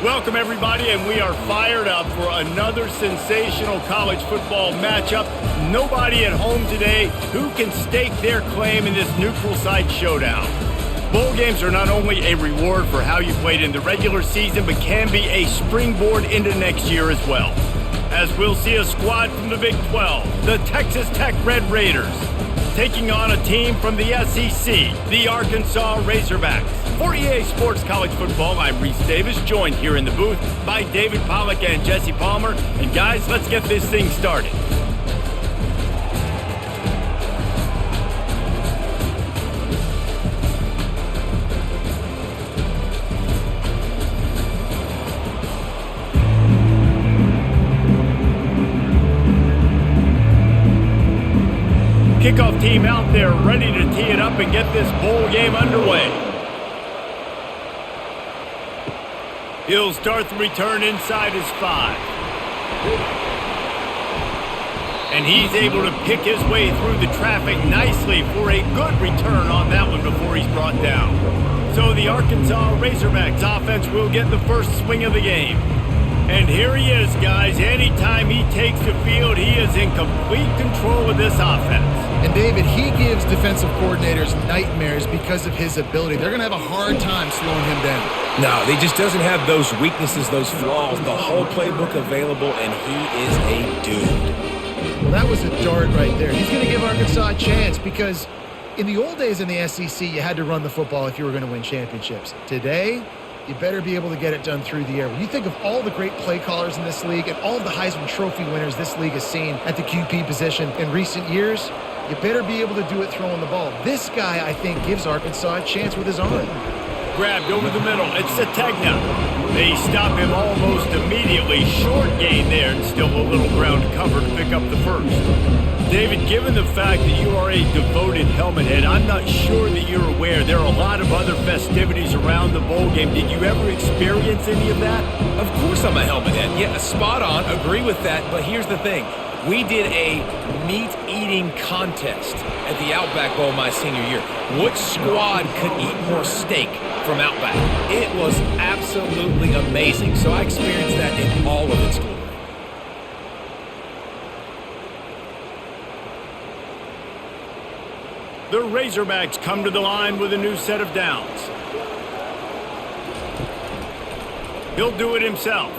Welcome, everybody, and we are fired up for another sensational college football matchup. Nobody at home today who can stake their claim in this neutral site showdown. Bowl games are not only a reward for how you played in the regular season, but can be a springboard into next year as well. As we'll see a squad from the Big 12, the Texas Tech Red Raiders, taking on a team from the SEC, the Arkansas Razorbacks. For EA Sports College Football, I'm Reese Davis, joined here in the booth by David Pollack and Jesse Palmer. And guys, let's get this thing started. Kickoff team out there ready to tee it up and get this bowl game underway. He'll start the return inside his 5. And he's able to pick his way through the traffic nicely for a good return on that one before he's brought down. So the Arkansas Razorbacks offense will get the first swing of the game. And here he is, guys. Anytime he takes the field, he is in complete control of this offense. And David, he gives defensive coordinators nightmares because of his ability. They're going to have a hard time slowing him down. No, he just doesn't have those weaknesses, those flaws, the whole playbook available, and he is a dude. Well, that was a dart right there. He's going to give Arkansas a chance because in the old days in the SEC, you had to run the football if you were going to win championships. Today, you better be able to get it done through the air. When you think of all the great play callers in this league and all of the Heisman Trophy winners this league has seen at the QB position in recent years, you better be able to do it throwing the ball. This guy, I think, gives Arkansas a chance with his arm. Grabbed over the middle. It's Sategna. They stop him almost immediately. Short gain there and still a little ground cover to pick up the first. David, given the fact that you are a devoted helmet head, I'm not sure that you're aware there are a lot of other festivities around the bowl game. Did you ever experience any of that? Of course I'm a helmet head. Yeah, spot on. Agree with that. But here's the thing. We did a meat-eating contest at the Outback Bowl my senior year. Which squad could eat more steak from Outback? It was absolutely amazing. So I experienced that in all of its glory. The Razorbacks come to the line with a new set of downs. He'll do it himself.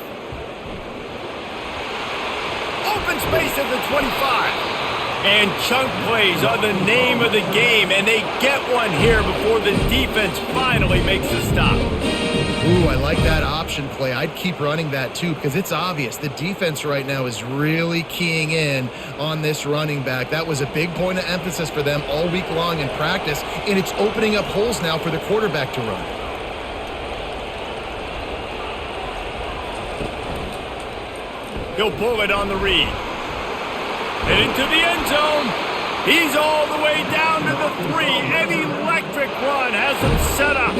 Open space at the 25. And chunk plays are the name of the game, and they get one here before the defense finally makes a stop. Ooh, I like that option play. I'd keep running that too because it's obvious the defense right now is really keying in on this running back. That was a big point of emphasis for them all week long in practice, and it's opening up holes now for the quarterback to run. He'll pull it on the read. And into the end zone. He's all the way down to the 3. An electric run has him set up.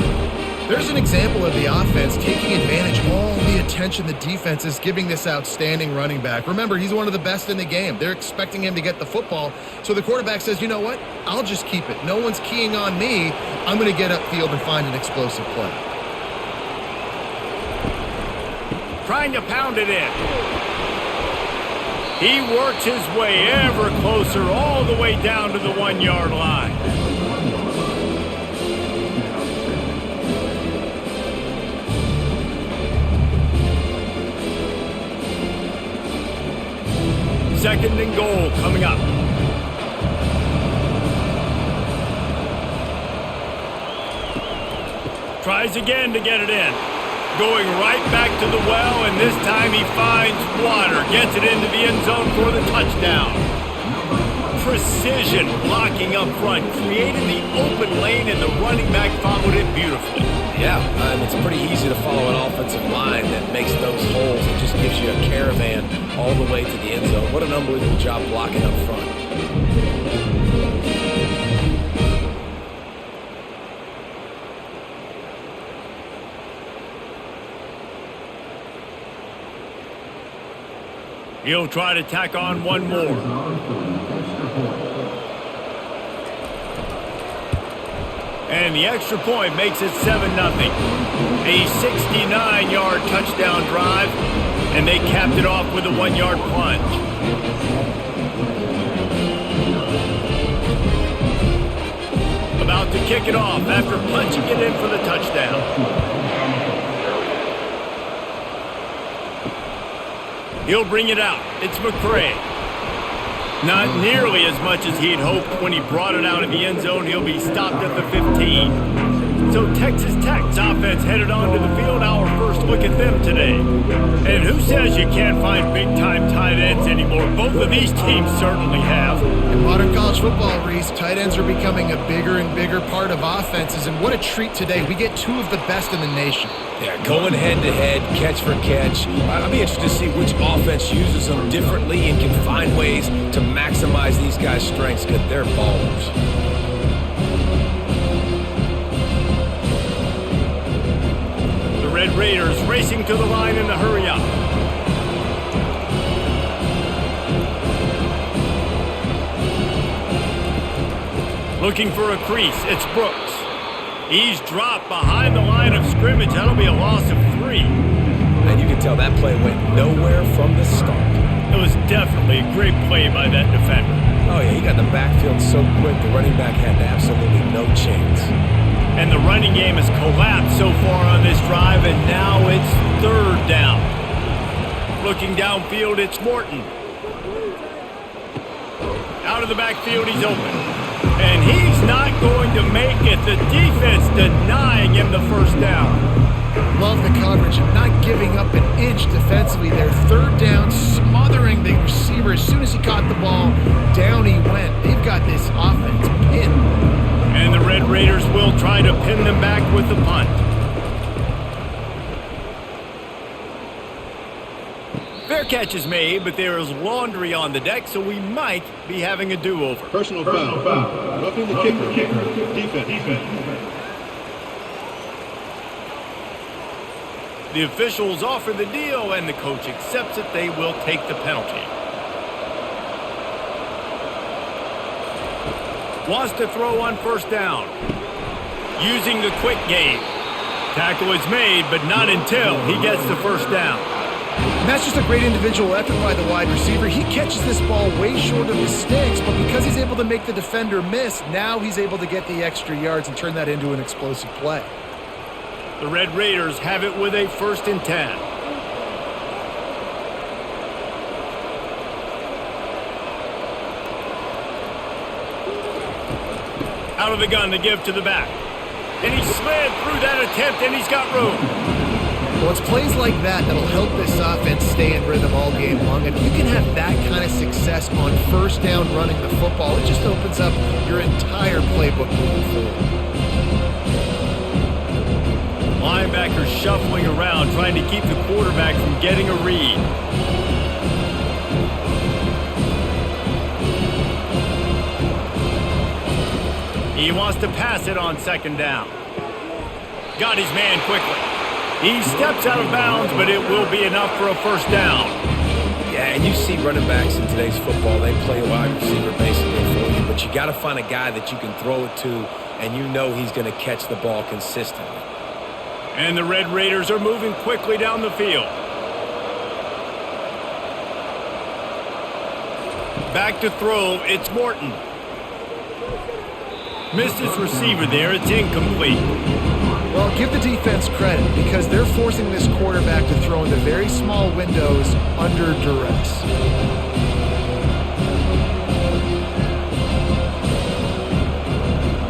There's an example of the offense taking advantage of all the attention the defense is giving this outstanding running back. Remember, he's one of the best in the game. They're expecting him to get the football. So the quarterback says, you know what? I'll just keep it. No one's keying on me. I'm going to get upfield and find an explosive play. Trying to pound it in. He works his way ever closer all the way down to the 1-yard line. Second and goal coming up. Tries again to get it in. Going right back to the well, and this time he finds water. Gets it into the end zone for the touchdown. Precision blocking up front. Created the open lane, and the running back followed it beautifully. Yeah, it's pretty easy to follow an offensive line that makes those holes. It just gives you a caravan all the way to the end zone. What an unbelievable job blocking up front. He'll try to tack on one more. And And the extra point makes it 7-0. A 69-yard touchdown drive, and they capped it off with a 1-yard plunge. About to kick it off after punching it in for the touchdown. He'll bring it out. It's McCray. Not nearly as much as he'd hoped when he brought it out in the end zone. He'll be stopped at the 15. So Texas Tech's offense headed onto the field. Our first look at them today. And who says you can't find big-time tight ends anymore? Both of these teams certainly have. In modern college football, Reese, tight ends are becoming a bigger and bigger part of offenses. And what a treat today. We get two of the best in the nation. Yeah, going head-to-head, catch for catch. I'll be interested to see which offense uses them differently and can find ways to maximize these guys' strengths because they're ballers. The Red Raiders racing to the line in the hurry-up. Looking for a crease, it's Brooks. He's dropped behind the line of scrimmage. That'll be a loss of 3. And you can tell that play went nowhere from the start. It was definitely a great play by that defender. Oh, yeah, he got the backfield so quick, the running back had absolutely no chance. And the running game has collapsed so far on this drive, and now it's 3rd down. Looking downfield, it's Morton. Out of the backfield, he's open. And he's not going to make it. The defense denying him the first down. Love the coverage and not giving up an inch defensively. They're 3rd down, smothering the receiver. As soon as he caught the ball, down he went. They've got this offense pinned. And the Red Raiders will try to pin them back with the punt. Fair catch is made, but there is laundry on the deck, so we might be having a do-over. Personal foul. Roughing the kicker. Defense. The officials offer the deal, and the coach accepts it. They will take the penalty. Wants to throw on 1st down. Using the quick game. Tackle is made, but not until he gets the 1st down. And that's just a great individual effort by the wide receiver. He catches this ball way short of the sticks, but because he's able to make the defender miss, now he's able to get the extra yards and turn that into an explosive play. The Red Raiders have it with a 1st and 10. Out of the gun to give to the back. And he slid through that attempt, and he's got room. Well, it's plays like that that'll help this offense stay in rhythm all game long. If you can have that kind of success on 1st down running the football, it just opens up your entire playbook moving forward. Linebackers shuffling around, trying to keep the quarterback from getting a read. He wants to pass it on 2nd down. Got his man quickly. He steps out of bounds, but it will be enough for a 1st down. Yeah, and you see running backs in today's football, they play wide receiver basically for you, but you got to find a guy that you can throw it to, and you know he's going to catch the ball consistently. And the Red Raiders are moving quickly down the field. Back to throw, it's Morton. Missed his receiver there, it's incomplete. Well, give the defense credit because they're forcing this quarterback to throw into very small windows under duress.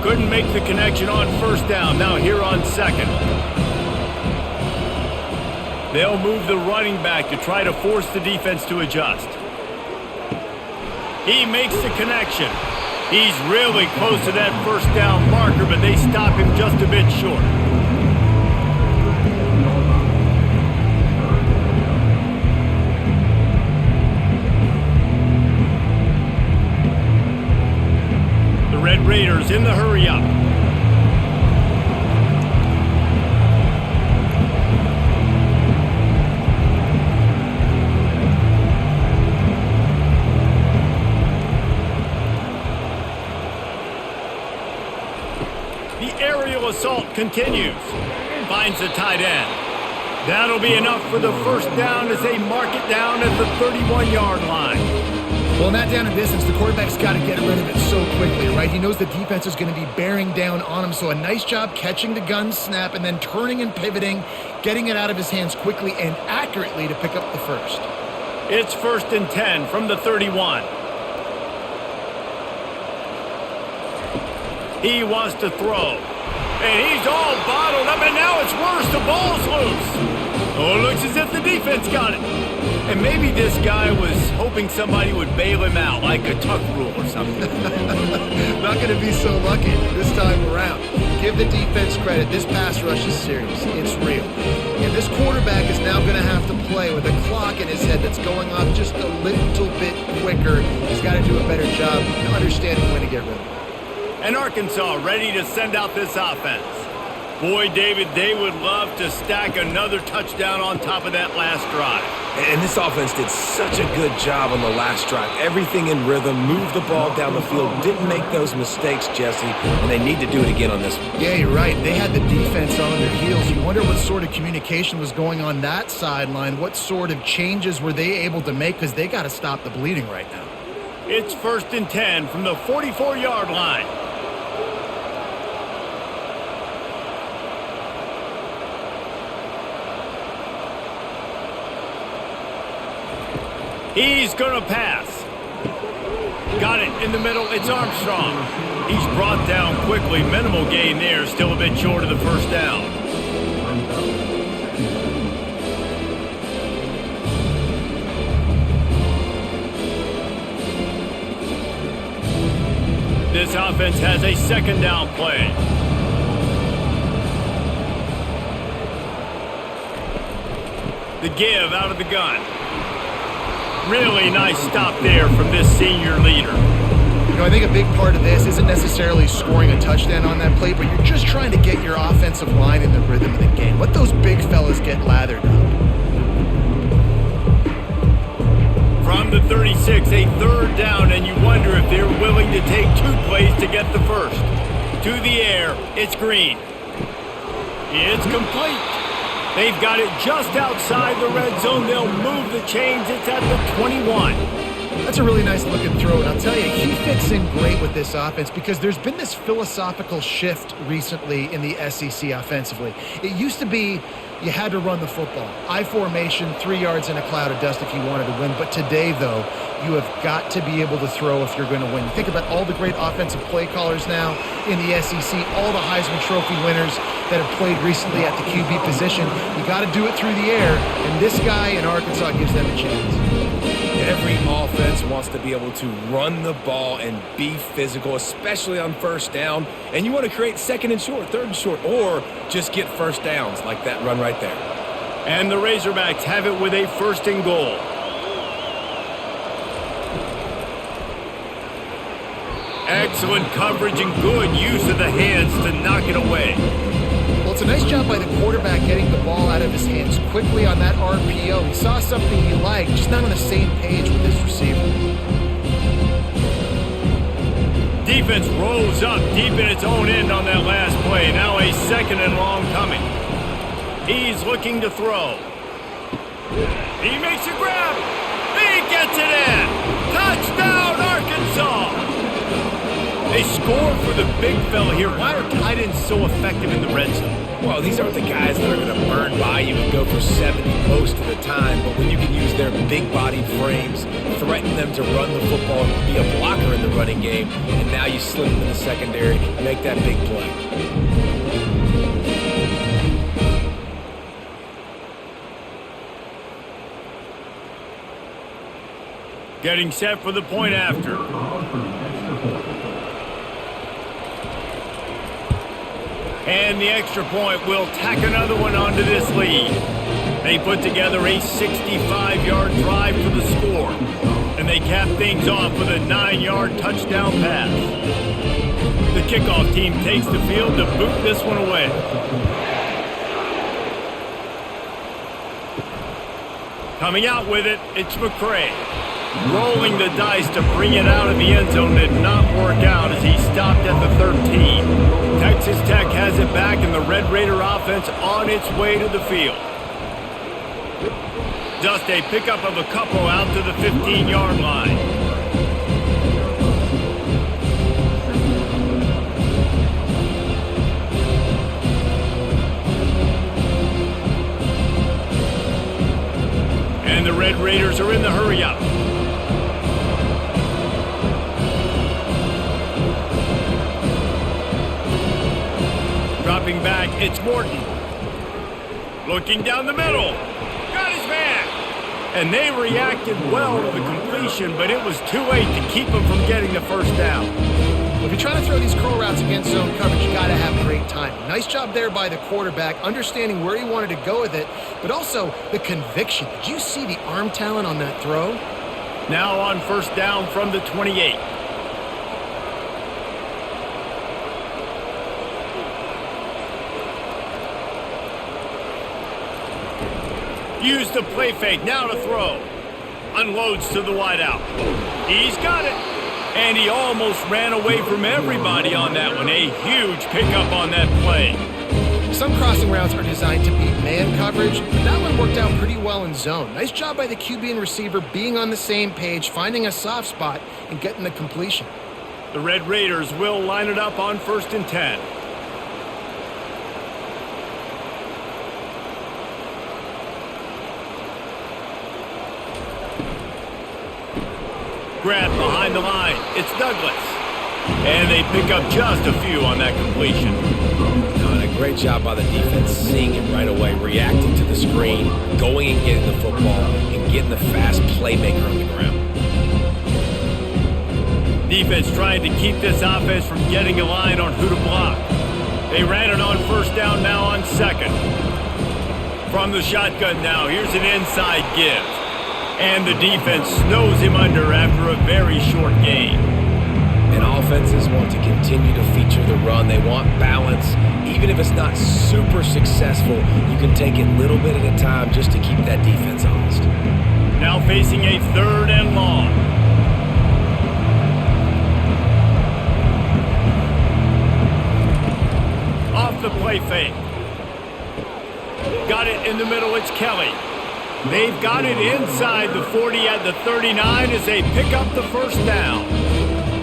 Couldn't make the connection on 1st down, now here on 2nd. They'll move the running back to try to force the defense to adjust. He makes the connection. He's really close to that 1st down marker, but they stop him just a bit short. The Red Raiders in the hurry-up. assault continues. Finds the tight end. That'll be enough for the first down as they mark it down at the 31-yard line. Well, in that down and distance, the quarterback's got to get rid of it so quickly, right? He knows the defense is going to be bearing down on him, so a nice job catching the gun snap and then turning and pivoting, getting it out of his hands quickly and accurately to pick up the first. It's 1st and 10 from the 31. He wants to throw. And he's all bottled up, and now it's worse. The ball's loose. Oh, it looks as if the defense got it. And maybe this guy was hoping somebody would bail him out, like a tuck rule or something. Not going to be so lucky this time around. Give the defense credit. This pass rush is serious. It's real. And this quarterback is now going to have to play with a clock in his head that's going off just a little bit quicker. He's got to do a better job understanding when to get rid of it. And Arkansas ready to send out this offense. Boy, David, they would love to stack another touchdown on top of that last drive. And this offense did such a good job on the last drive. Everything in rhythm, moved the ball down the field, didn't make those mistakes, Jesse, and they need to do it again on this one. Yeah, you're right. They had the defense on their heels. You wonder what sort of communication was going on that sideline. What sort of changes were they able to make, because they got to stop the bleeding right now. It's 1st and 10 from the 44-yard line. He's going to pass. Got it in the middle. It's Armstrong. He's brought down quickly. Minimal gain there. Still a bit short of the first down. This offense has a 2nd down play. The give out of the gun. Really nice stop there from this senior leader. You know, I think a big part of this isn't necessarily scoring a touchdown on that play, but you're just trying to get your offensive line in the rhythm of the game. Let those big fellas get lathered up. From the 36, a 3rd down, and you wonder if they're willing to take 2 plays to get the first. To the air, it's Green. It's complete. They've got it just outside the red zone. They'll move the chains. It's at the 21. That's a really nice looking throw, and I'll tell you, he fits in great with this offense because there's been this philosophical shift recently in the SEC offensively. It used to be you had to run the football. I formation, 3 yards in a cloud of dust if you wanted to win. But today, though, you have got to be able to throw if you're going to win. Think about all the great offensive play callers now in the SEC, all the Heisman Trophy winners that have played recently at the QB position. You got to do it through the air, and this guy in Arkansas gives them a chance. Every offense wants to be able to run the ball and be physical, especially on first down. And you want to create 2nd and short, 3rd and short, or just get first downs like that run right there. And the Razorbacks have it with a 1st and goal. Excellent coverage and good use of the hands to knock it away. Well, it's a nice job by the quarterback getting the ball out of his hands quickly on that RPO. He saw something he liked, just not on the same page with his receiver. Defense rolls up deep in its own end on that last play. Now a 2nd and long coming. He's looking to throw. He makes a grab. He gets it in. Touchdown, Arkansas. They score for the big fella here. Why are tight ends so effective in the red zone? Well, these aren't the guys that are going to burn by you and go for 70 most of the time, but when you can use their big-bodied frames, threaten them to run the football and be a blocker in the running game, and now you slip them in the secondary, make that big play. Getting set for the point after. And the extra point will tack another one onto this lead. They put together a 65-yard drive for the score. And they cap things off with a 9-yard touchdown pass. The kickoff team takes the field to boot this one away. Coming out with it, it's McCray. Rolling the dice to bring it out of the end zone did not work out as he stopped at the 13. Texas Tech has it back and the Red Raider offense on its way to the field. Just a pickup of a couple out to the 15-yard line. And the Red Raiders are in the hurry-up. Dropping back, it's Morton. Looking down the middle. Got his man. And they reacted well to the completion, but it was too late to keep him from getting the first down. If you're trying to throw these curl routes against zone coverage, you got to have great timing. Nice job there by the quarterback, understanding where he wanted to go with it, but also the conviction. Did you see the arm talent on that throw? Now on first down from the 28. Use the play fake, now to throw. Unloads to the wideout. He's got it. And he almost ran away from everybody on that one. A huge pickup on that play. Some crossing routes are designed to beat man coverage, but that one worked out pretty well in zone. Nice job by the QB and receiver being on the same page, finding a soft spot, and getting the completion. The Red Raiders will line it up on 1st and 10. Grab behind the line. It's Douglas. And they pick up just a few on that completion. Done a great job by the defense, seeing it right away, reacting to the screen, going and getting the football, and getting the fast playmaker on the ground. Defense trying to keep this offense from getting a line on who to block. They ran it on first down, now on 2nd. From the shotgun now, here's an inside give. And the defense snows him under after a very short gain. And offenses want to continue to feature the run. They want balance. Even if it's not super successful, you can take it little bit at a time just to keep that defense honest. Now facing a 3rd and long. Off the play fake. Got it in the middle, it's Kelly. They've got it inside the 40 at the 39 as they pick up the first down.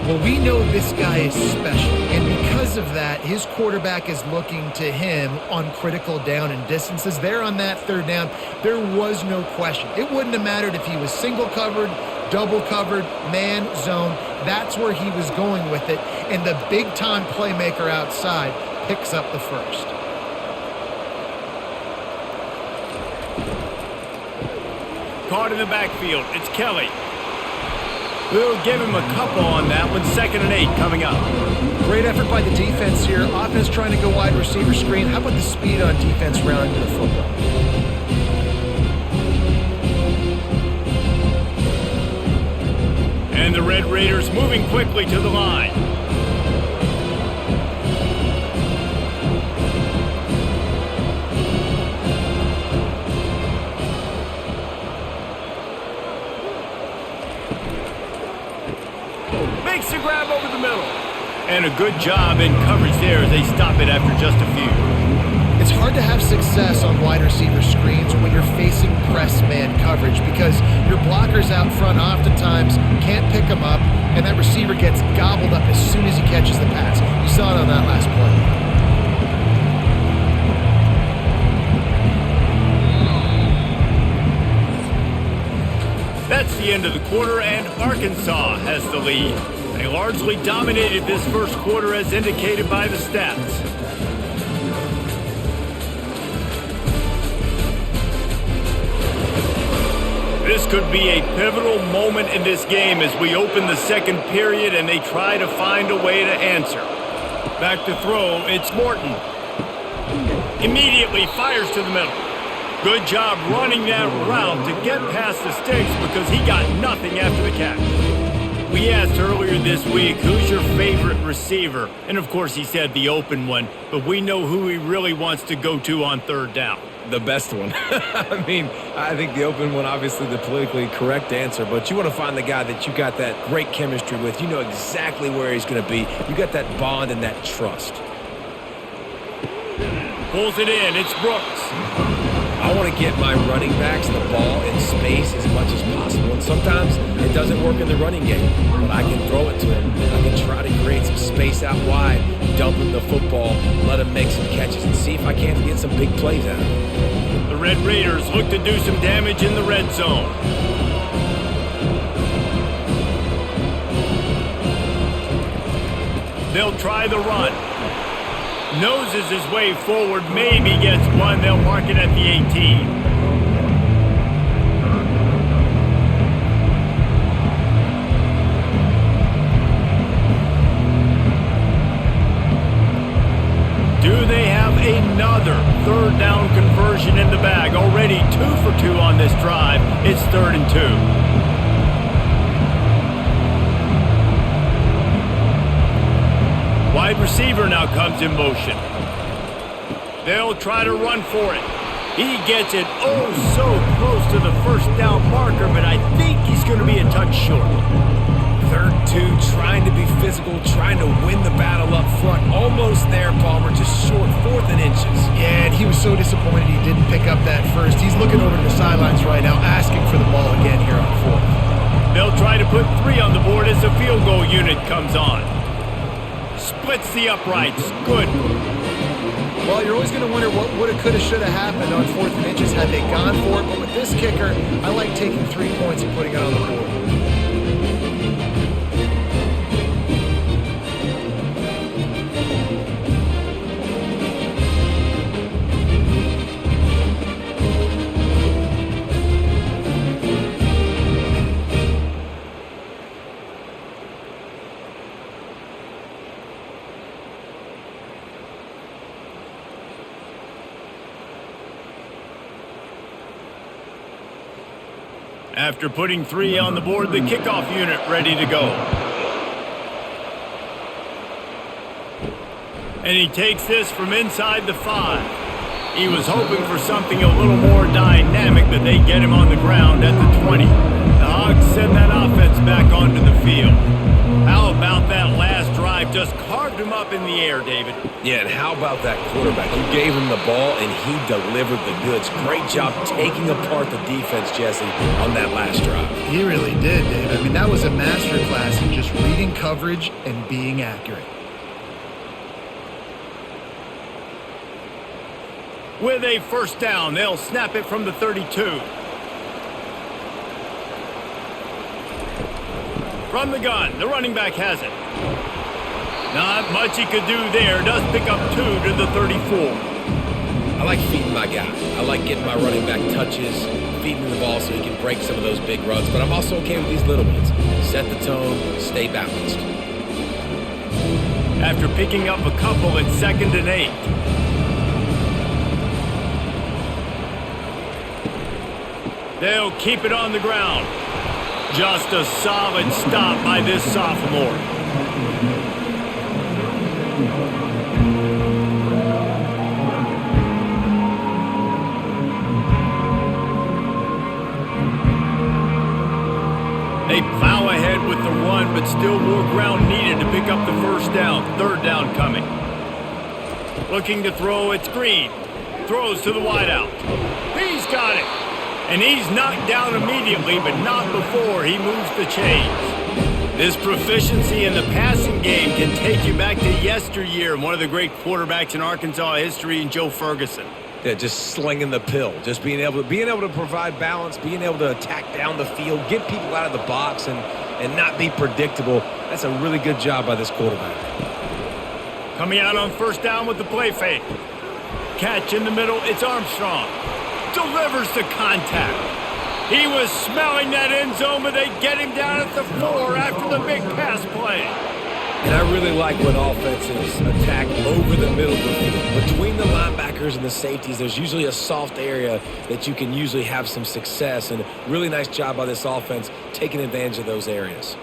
Well, we know this guy is special, and because of that, his quarterback is looking to him on critical down and distances. There on that 3rd down, there was no question. It wouldn't have mattered if he was single covered, double covered, man, zone. That's where he was going with it, and the big-time playmaker outside picks up the first. Caught in the backfield, it's Kelly. We'll give him a couple on that one. 2nd and 8 coming up. Great effort by the defense here. Offense trying to go wide receiver screen. How about the speed on defense rounding to the football? And the Red Raiders moving quickly to the line. Makes the grab over the middle. And a good job in coverage there as they stop it after just a few. It's hard to have success on wide receiver screens when you're facing press man coverage because your blockers out front oftentimes can't pick them up, and that receiver gets gobbled up as soon as he catches the pass. You saw it on that last play. That's the end of the quarter, and Arkansas has the lead. They largely dominated this first quarter as indicated by the stats. This could be a pivotal moment in this game as we open the second period and they try to find a way to answer. Back to throw, it's Morton. Immediately fires to the middle. Good job running that route to get past the sticks because he got nothing after the catch. We asked earlier this week, who's your favorite receiver? And of course he said the open one, but we know who he really wants to go to on 3rd down. The best one. I mean, I think the open one, obviously the politically correct answer, but you want to find the guy that you got that great chemistry with. You know exactly where he's going to be. You got that bond and that trust. Pulls it in. It's Brooks. I want to get my running backs the ball in space as much as possible. And sometimes it doesn't work in the running game, but I can throw it to him. I can try to create some space out wide, dump him the football, let him make some catches, and see if I can't get some big plays out of him. The Red Raiders look to do some damage in the red zone. They'll try the run. Noses his way forward, maybe gets one. They'll mark it at the 18. Do they have another third down conversion in the bag? Already 2 for 2 on this drive. It's 3rd and 2. Wide receiver now comes in motion. They'll try to run for it. He gets it oh so close to the first down marker, but I think he's going to be a touch short. 3rd and 2, trying to be physical, trying to win the battle up front. Almost there, Palmer, just short, 4th and inches. Yeah, and he was so disappointed he didn't pick up that first. He's looking over to the sidelines right now, asking for the ball again here on 4th. They'll try to put 3 on the board as the field goal unit comes on. Splits the uprights. Good. Well, you're always going to wonder what woulda, coulda, shoulda happened on 4th and inches had they gone for it. But with this kicker, I like taking 3 points and putting it on the board. After putting 3 on the board, the kickoff unit ready to go. And he takes this from inside the 5. He was hoping for something a little more dynamic, but they get him on the ground at the 20. The Hogs send that offense back onto the field. How about that last drive? Just carved him up in the air, David. Yeah, and how about that quarterback? You gave him the ball, and he delivered the goods. Great job taking apart the defense, Jesse, on that last drive. He really did, Dave. I mean, that was a masterclass in just reading coverage and being accurate. With a first down, they'll snap it from the 32. From the gun, the running back has it. Not much he could do there. Does pick up 2 to the 34. I like feeding my guy. I like getting my running back touches, feeding him the ball so he can break some of those big runs. But I'm also okay with these little ones. Set the tone, stay balanced. After picking up a couple in 2nd and 8. They'll keep it on the ground. Just a solid stop by this sophomore. They plow ahead with the run, but still more ground needed to pick up the first down. 3rd down coming. Looking to throw, it's Green. Throws to the wideout. He's got it. And he's knocked down immediately, but not before he moves the chains. This proficiency in the passing game can take you back to yesteryear, one of the great quarterbacks in Arkansas history, in Joe Ferguson. Yeah, just slinging the pill, just being able to provide balance, being able to attack down the field, get people out of the box, and not be predictable. That's a really good job by this quarterback. Coming out on first down with the play fake. Catch in the middle, it's Armstrong. Delivers the contact. He was smelling that end zone, but they get him down at the 4 after the big pass play. And I really like when offenses attack over the middle of the field. Between the linebackers and the safeties, there's usually a soft area that you can usually have some success. And really nice job by this offense taking advantage of those areas.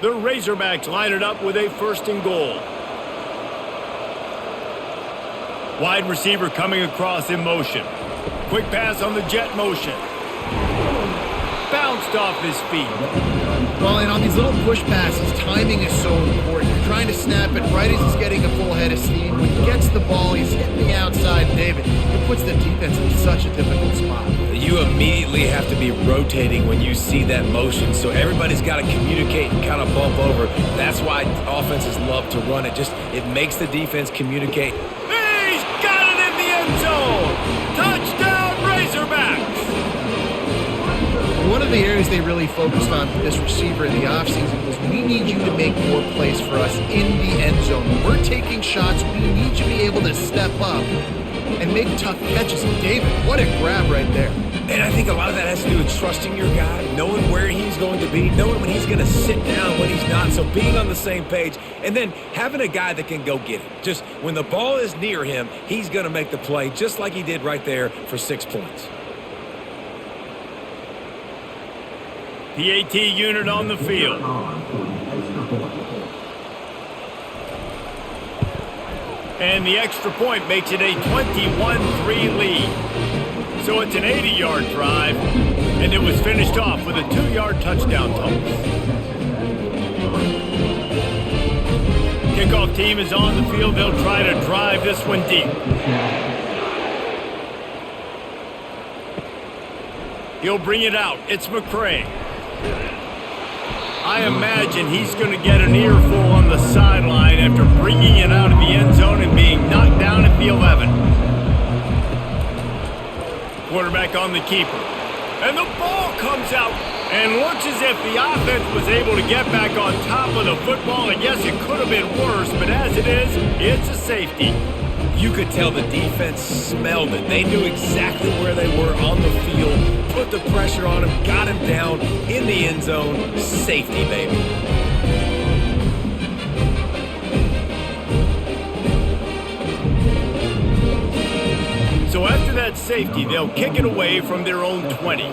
The Razorbacks line it up with a 1st and goal. Wide receiver coming across in motion. Quick pass on the jet motion. Bounced off his feet. Well, and on these little push passes, timing is so important. You're trying to snap it right as he's getting a full head of steam. When he gets the ball, he's hitting the outside, David. It puts the defense in such a difficult spot. You immediately have to be rotating when you see that motion, so everybody's got to communicate and kind of bump over. That's why offenses love to run it. It makes the defense communicate. He's got it in the end zone! Touchdown, Razorbacks! One of the areas they really focused on for this receiver in the offseason was we need you to make more plays for us in the end zone. When we're taking shots, we need you to be able to step up and make tough catches. And David, what a grab right there. And I think a lot of that has to do with trusting your guy, knowing where he's going to be, knowing when he's going to sit down, when he's not. So being on the same page, and then having a guy that can go get it. Just when the ball is near him, he's going to make the play just like he did right there for 6 points. PAT unit on the field. And the extra point makes it a 21-3 lead. So it's an 80-yard drive, and it was finished off with a 2-yard touchdown toss. Kickoff team is on the field. They'll try to drive this one deep. He'll bring it out. It's McCray. I imagine he's going to get an earful on the sideline after bringing it out of the end zone and being knocked down at the 11. Quarterback on the keeper. And the ball comes out and looks as if the offense was able to get back on top of the football. And yes, it could have been worse, but as it is, it's a safety. You could tell the defense smelled it. They knew exactly where they were on the field, put the pressure on him, got him down in the end zone. Safety, baby. So after that safety, they'll kick it away from their own 20.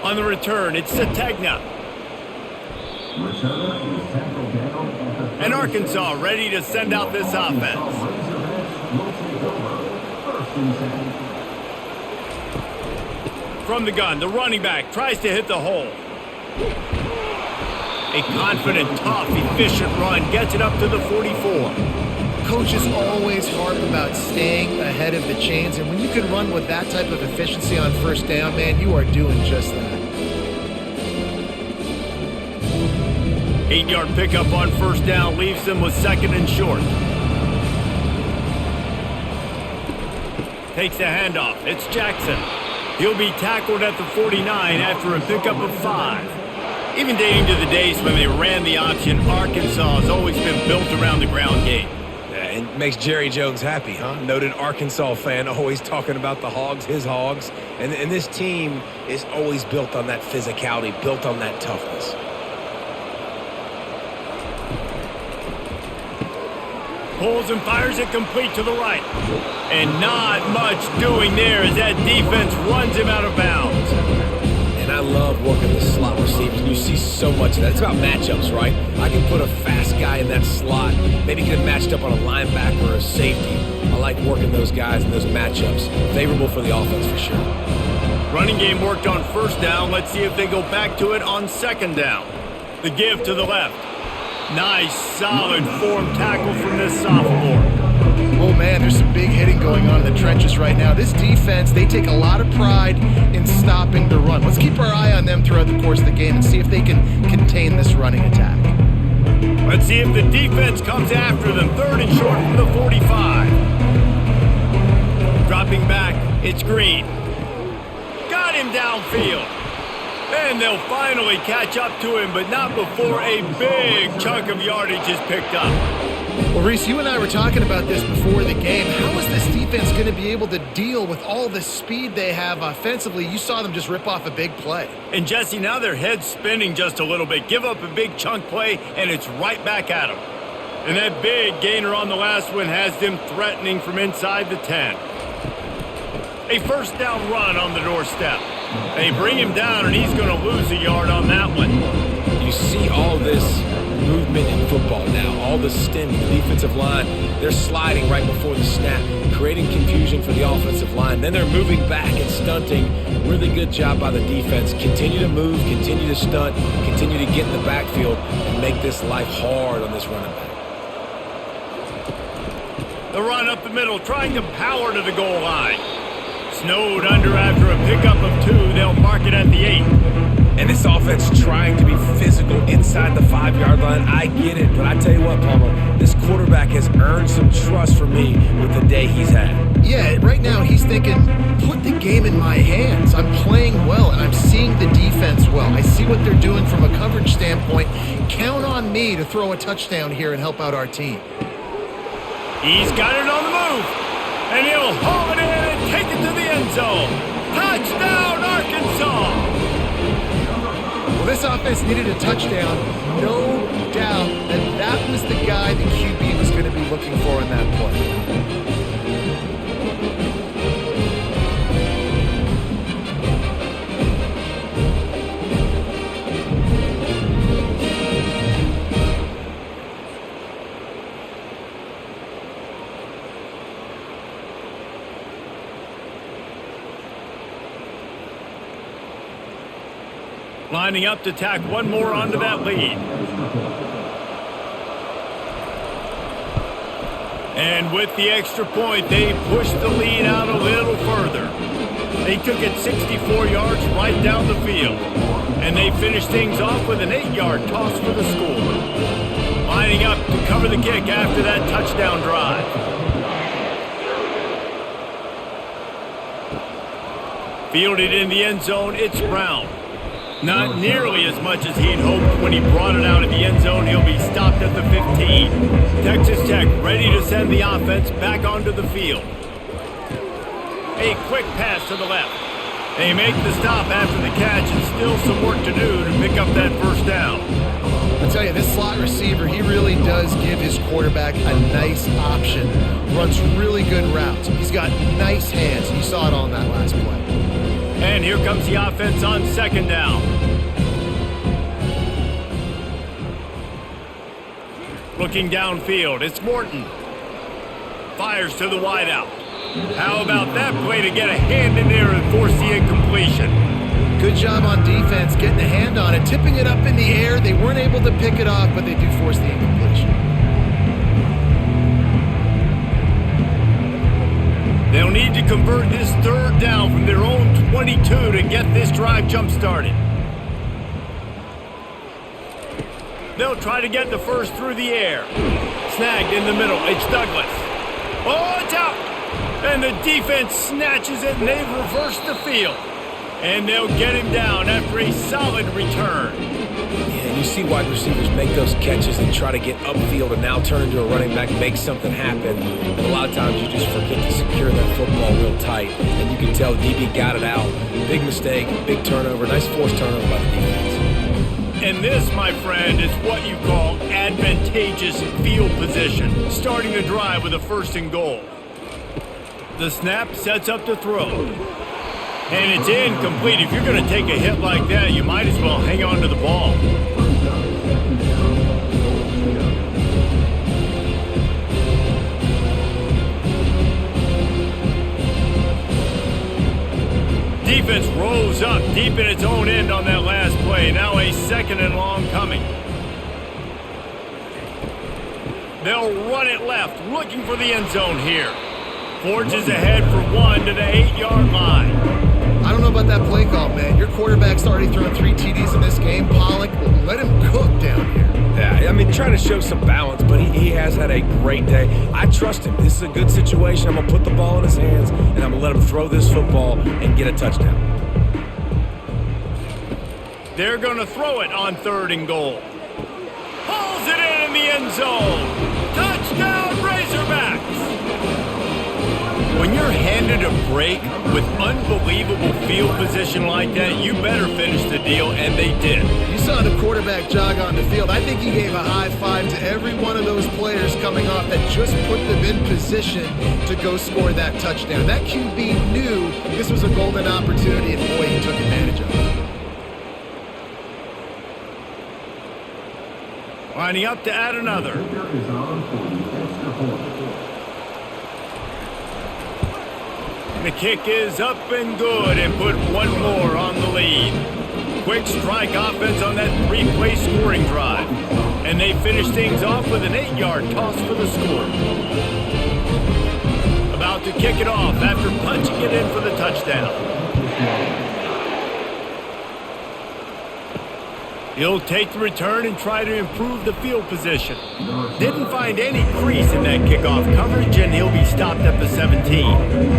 On the return, it's Sategna. And Arkansas ready to send out this offense. From the gun, the running back tries to hit the hole. A confident, tough, efficient run gets it up to the 44. Coaches always harp about staying ahead of the chains, and when you can run with that type of efficiency on 1st down, man, you are doing just that. 8-yard pickup on 1st down leaves them with 2nd and short. Takes the handoff. It's Jackson. He'll be tackled at the 49 after a pickup of 5. Even dating to the days when they ran the option, Arkansas has always been built around the ground game. And makes Jerry Jones happy, huh? Noted Arkansas fan, always talking about the Hogs, his Hogs. And this team is always built on that physicality, built on that toughness. Pulls and fires it complete to the right. And not much doing there as that defense runs him out of bounds. And I love working the slot receivers. You see so much of that. It's about matchups, right? I can put a fast guy in that slot, maybe get him matched up on a linebacker or a safety. I like working those guys in those matchups. Favorable for the offense for sure. Running game worked on 1st down. Let's see if they go back to it on 2nd down. The give to the left. Nice, solid form tackle from this sophomore. Oh, man, there's some big hitting going on in the trenches right now. This defense, they take a lot of pride in stopping the run. Let's keep our eye on them throughout the course of the game and see if they can contain this running attack. Let's see if the defense comes after them. 3rd and short from the 45. Dropping back, it's Green. Got him downfield. And they'll finally catch up to him, but not before a big chunk of yardage is picked up. Well, Reese, you and I were talking about this before the game. How is this defense going to be able to deal with all the speed they have offensively? You saw them just rip off a big play. And, Jesse, now their head's spinning just a little bit. Give up a big chunk play, and it's right back at them. And that big gainer on the last one has them threatening from inside the 10. A 1st down run on the doorstep. They bring him down, and he's going to lose a yard on that one. You see all this movement in football now, all the stemming, the defensive line, they're sliding right before the snap, creating confusion for the offensive line. Then they're moving back and stunting. Really good job by the defense. Continue to move, continue to stunt, continue to get in the backfield and make this life hard on this running back. The run up the middle, trying to power to the goal line. Snowed under after a pickup of 2. They'll mark it at the 8. And this offense trying to be physical inside the 5-yard line. I get it, but I tell you what, Palmer, this quarterback has earned some trust from me with the day he's had. Yeah, right now he's thinking, put the game in my hands. I'm playing well, and I'm seeing the defense well. I see what they're doing from a coverage standpoint. Count on me to throw a touchdown here and help out our team. He's got it on the move, and he'll haul it in and take it to the end zone. Touchdown, Arkansas! Well, this offense needed a touchdown. No doubt that was the guy the QB was going to be looking for in that play. Lining up to tack one more onto that lead. And with the extra point, they pushed the lead out a little further. They took it 64 yards right down the field. And they finished things off with an 8-yard toss for the score. Lining up to cover the kick after that touchdown drive. Fielded in the end zone, it's Brown. Not nearly as much as he'd hoped when he brought it out of the end zone. He'll be stopped at the 15. Texas Tech ready to send the offense back onto the field. A quick pass to the left. They make the stop after the catch, and still some work to do to pick up that first down. I'll tell you, this slot receiver, he really does give his quarterback a nice option. Runs really good routes. He's got nice hands. You saw it on that last play. And here comes the offense on second down. Looking downfield, it's Morton. Fires to the wideout. How about that play to get a hand in there and force the incompletion? Good job on defense getting a hand on it, tipping it up in the air. They weren't able to pick it off, but they do force the incompletion. They'll need to convert this third down from their own 22 to get this drive jump-started. They'll try to get the first through the air. Snagged in the middle. It's Douglas. Oh, it's out! And the defense snatches it, and they've reversed the field. And they'll get him down after a solid return. Yeah, you see wide receivers make those catches and try to get upfield and now turn into a running back, make something happen. And a lot of times you just forget to secure that football real tight. And you can tell DB got it out. Big mistake, big turnover, nice forced turnover by the defense. And this, my friend, is what you call advantageous field position. Starting the drive with a 1st and goal. The snap sets up the throw. And it's incomplete. If you're going to take a hit like that, you might as well hang on to the ball. Defense rolls up deep in its own end on that last play. Now a 2nd and long coming. They'll run it left, looking for the end zone here. Forges ahead for 1 to the 8-yard line. I don't know about that play call, man. Your quarterback's already thrown 3 TDs in this game. Pollock, let him cook down here. Yeah, I mean, trying to show some balance, but he has had a great day. I trust him. This is a good situation. I'm going to put the ball in his hands, and I'm going to let him throw this football and get a touchdown. They're going to throw it on 3rd and goal. Pulls it in the end zone. Touchdown, Razorbacks! When you're handed a break with unbelievable field position like that, you better finish the deal, and they did. You saw the quarterback jog on the field. I think he gave a high five to every one of those players coming off that just put them in position to go score that touchdown. That QB knew this this was a golden opportunity, and boy, he took advantage of it. Lining up to add another. The kick is up and good and put one more on the lead. Quick strike offense on that 3-play scoring drive. And they finish things off with an 8-yard toss for the score. About to kick it off after punching it in for the touchdown. He'll take the return and try to improve the field position. Didn't find any crease in that kickoff coverage, and he'll be stopped at the 17.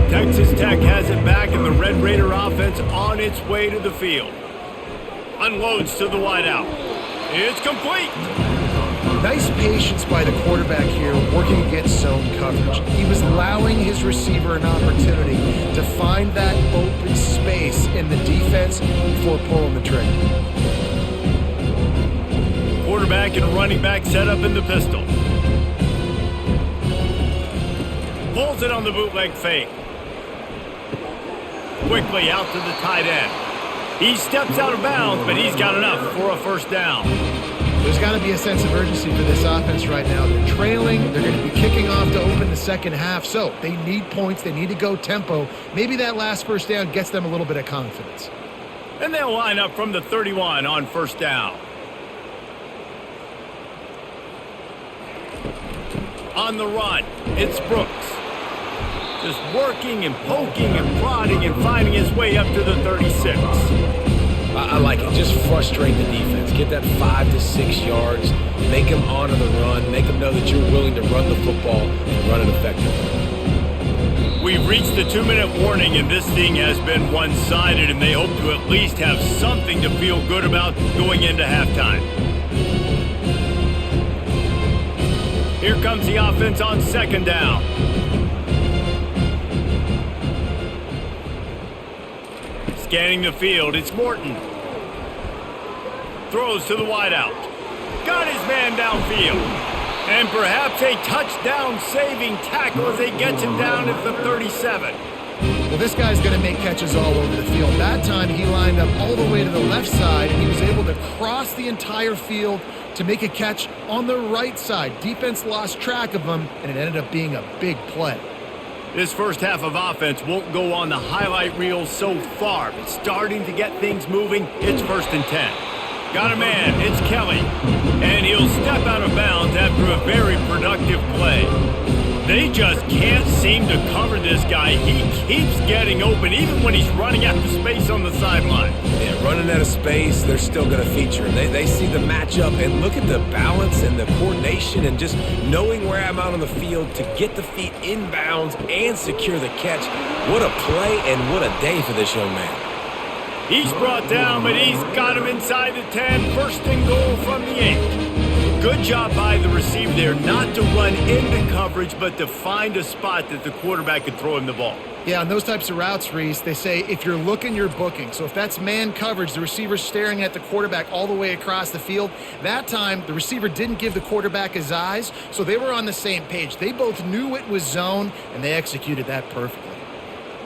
Texas Tech has it back, and the Red Raider offense on its way to the field. Unloads to the wideout. It's complete. Nice patience by the quarterback here, working against zone coverage. He was allowing his receiver an opportunity to find that open space in the defense before pulling the trigger. Quarterback and running back set up in the pistol. Pulls it on the bootleg fake. Quickly out to the tight end. He steps out of bounds, but he's got enough for a first down. There's got to be a sense of urgency for this offense right now. They're trailing. They're going to be kicking off to open the second half, so they need points. They need to go tempo. Maybe that last first down gets them a little bit of confidence. And they'll line up from the 31 on first down. On the run, it's Brooks. Just working and poking and prodding and finding his way up to the 36. I like it. Just frustrate the defense. Get that 5 to 6 yards. Make them honor the run. Make them know that you're willing to run the football and run it effectively. We've reached the 2-minute warning, and this thing has been one-sided, and they hope to at least have something to feel good about going into halftime. Here comes the offense on second down. Scanning the field, it's Morton. Throws to the wideout. Got his man downfield. And perhaps a touchdown-saving tackle as they get him down at the 37. Well, this guy's going to make catches all over the field. That time he lined up all the way to the left side, and he was able to cross the entire field to make a catch on the right side. Defense lost track of him, and it ended up being a big play. This first half of offense won't go on the highlight reel so far, but starting to get things moving, it's 1st and 10. Got a man, it's Kelly, and he'll step out of bounds after a very productive play. They just can't seem to cover this guy. He keeps getting open, even when he's running out of space on the sideline. Yeah, running out of space, they're still going to feature him. They see the matchup, and look at the balance and the coordination and just knowing where I'm out on the field to get the feet in bounds and secure the catch. What a play and what a day for this young man. He's brought down, but he's got him inside the 10. 1st and goal from the 8. Good job by the receiver there not to run into coverage, but to find a spot that the quarterback could throw him the ball. Yeah, on those types of routes, Reese, they say if you're looking, you're booking. So if that's man coverage, the receiver's staring at the quarterback all the way across the field. That time, the receiver didn't give the quarterback his eyes, so they were on the same page. They both knew it was zone, and they executed that perfectly.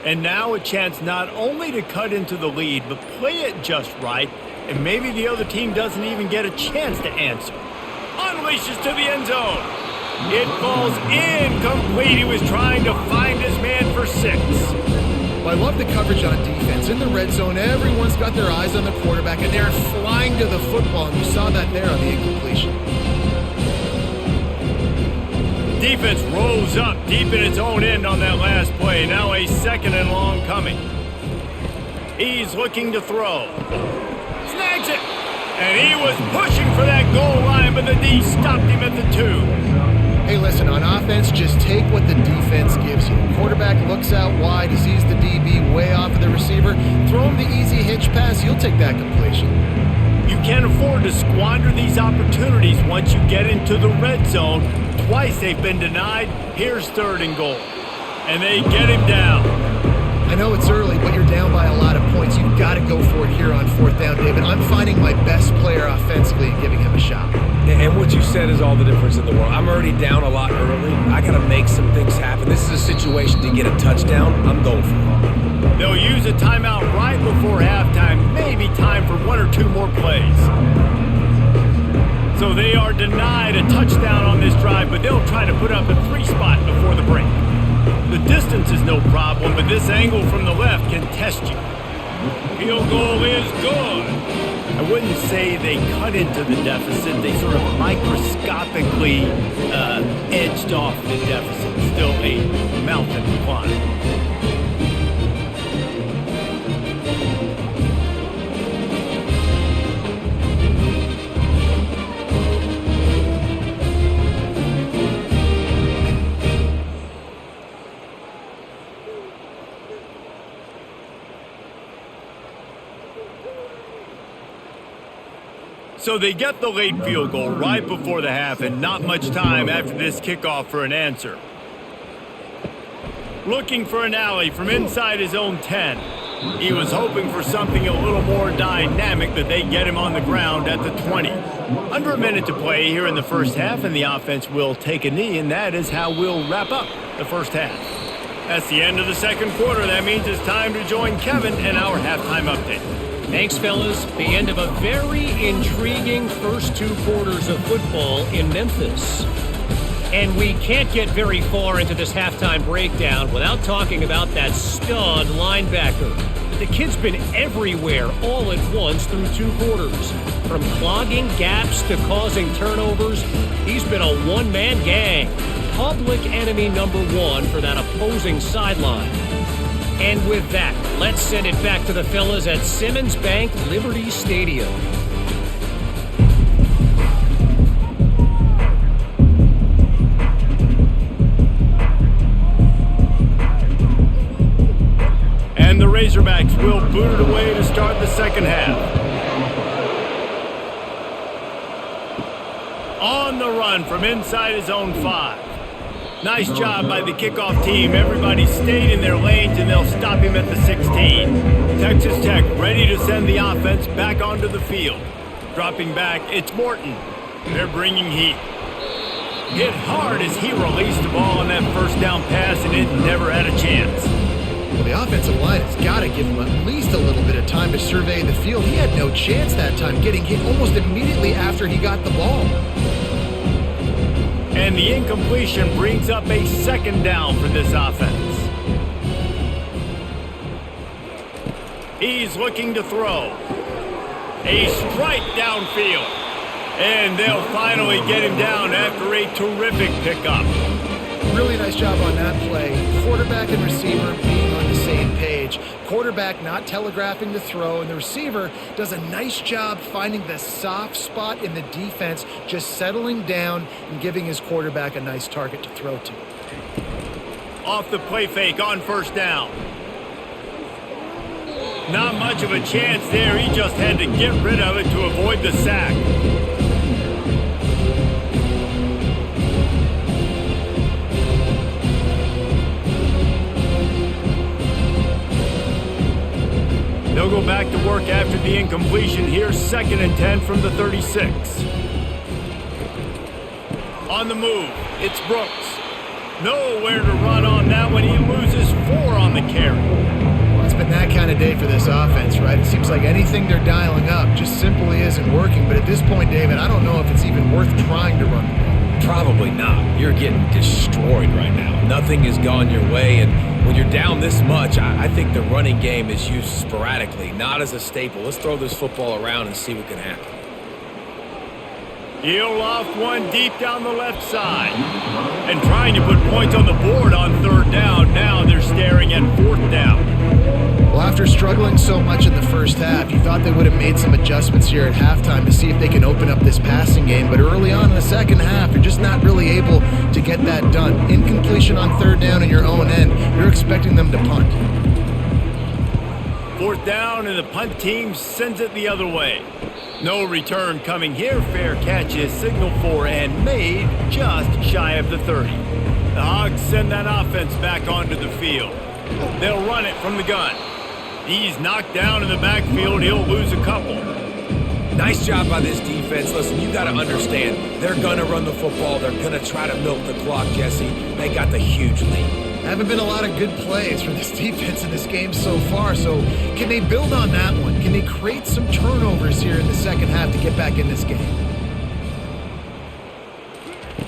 And now a chance not only to cut into the lead, but play it just right, and maybe the other team doesn't even get a chance to answer. Unleashes to the end zone. It falls incomplete. He was trying to find his man for 6. Well, I love the coverage on defense. In the red zone, everyone's got their eyes on the quarterback, and they're flying to the football, and you saw that there on the incompletion. Defense rose up deep in its own end on that last play. Now a 2nd and long coming. He's looking to throw. Snags it. And he was pushing for that goal line, but the D stopped him at the 2. Hey, listen, on offense, just take what the defense gives you. Quarterback looks out wide. He sees the DB way off of the receiver. Throw him the easy hitch pass. He'll take that completion. You can't afford to squander these opportunities once you get into the red zone. Twice they've been denied. Here's 3rd and goal. And they get him down. I know it's early, but you're down by a lot of points. You've got to go for it here on 4th down, David. I'm finding my best player offensively and giving him a shot. And what you said is all the difference in the world. I'm already down a lot early. I got to make some things happen. This is a situation to get a touchdown. I'm going for it. They'll use a timeout right before halftime. Maybe time for one or two more plays. So they are denied a touchdown on this drive, but they'll try to put up a 3 spot before the break. The distance is no problem, but this angle from the left can test you. Field goal is good. I wouldn't say they cut into the deficit. They sort of microscopically edged off the deficit. Still a mountain to climb. So they get the late field goal right before the half, and not much time after this kickoff for an answer. Looking for an alley from inside his own 10. He was hoping for something a little more dynamic, but they get him on the ground at the 20. Under a minute to play here in the first half, and the offense will take a knee, and that is how we'll wrap up the first half. That's the end of the second quarter. That means it's time to join Kevin and our halftime update. Thanks, fellas. The end of a very intriguing first 2 quarters of football in Memphis. And we can't get very far into this halftime breakdown without talking about that stud linebacker. The kid's been everywhere all at once through 2 quarters. From clogging gaps to causing turnovers, he's been a one-man gang. Public enemy number 1 for that opposing sideline. And with that, let's send it back to the fellas at Simmons Bank Liberty Stadium. And the Razorbacks will boot it away to start the second half. On the run from inside his own 5. Nice job by the kickoff team. Everybody stayed in their lanes, and they'll stop him at the 16. Texas Tech ready to send the offense back onto the field. Dropping back, it's Morton. They're bringing heat. Hit hard as he released the ball on that first down pass, and it never had a chance. Well, the offensive line has got to give him at least a little bit of time to survey the field. He had no chance that time, getting hit almost immediately after he got the ball. And the incompletion brings up a second down for this offense. He's looking to throw. A strike downfield. And they'll finally get him down after a terrific pickup. Really nice job on that play. Quarterback and receiver being on the same page. Quarterback not telegraphing the throw, and the receiver does a nice job finding the soft spot in the defense, just settling down and giving his quarterback a nice target to throw to. Off the play fake on first down. Not much of a chance there. He just had to get rid of it to avoid the sack. They'll go back to work after the incompletion. Here's 2nd and 10 from the 36. On the move, it's Brooks. Nowhere to run on that one. He loses 4 on the carry. Well, it's been that kind of day for this offense, right? It seems like anything they're dialing up just simply isn't working. But at this point, David, I don't know if it's even worth trying to run the ball. Probably not. You're getting destroyed right now. Nothing has gone your way, and when you're down this much, I think the running game is used sporadically, not as a staple. Let's throw this football around and see what can happen. He'll loft one deep down the left side. And trying to put points on the board on 3rd down. Now they're staring at 4th down. Well, after struggling so much in the first half, you thought they would have made some adjustments here at halftime to see if they can open up this passing game. But early on in the second half, you're just not really able to get that done. Incompletion on 3rd down in your own end. You're expecting them to punt. 4th down, and the punt team sends it the other way. No return coming here. Fair catch is signaled for and made just shy of the 30. The Hogs send that offense back onto the field. They'll run it from the gun. He's knocked down in the backfield. He'll lose a couple. Nice job by this defense. Listen, you got to understand, they're going to run the football. They're going to try to milk the clock, Jesse. They got the huge lead. Haven't been a lot of good plays for this defense in this game so far, so can they build on that one? Can they create some turnovers here in the second half to get back in this game?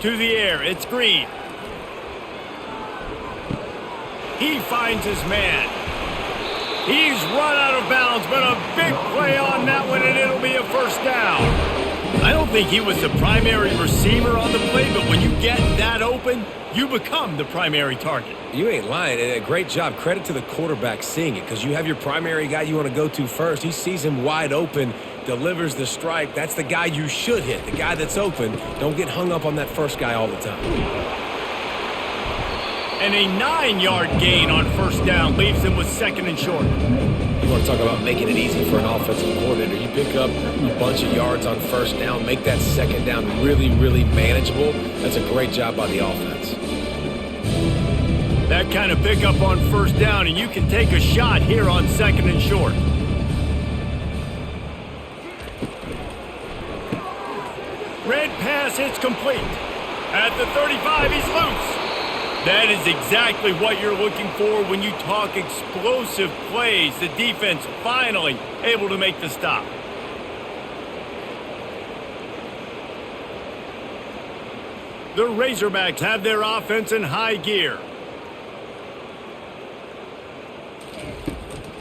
To the air, it's Green. He finds his man. He's run out of bounds, but a big play on that one, and it'll be a first down. I don't think he was the primary receiver on the play, but when you get that open, you become the primary target. You ain't lying. A great job. Credit to the quarterback seeing it, because you have your primary guy you want to go to first. He sees him wide open, delivers the strike. That's the guy you should hit, the guy that's open. Don't get hung up on that first guy all the time. And a 9-yard gain on first down leaves them with second and short. You want to talk about making it easy for an offensive coordinator. You pick up a bunch of yards on first down, make that second down really, really manageable. That's a great job by the offense. That kind of pickup on first down, and you can take a shot here on second and short. Red pass hits complete. At the 35, he's loose. That is exactly what you're looking for when you talk explosive plays. The defense finally able to make the stop. The Razorbacks have their offense in high gear.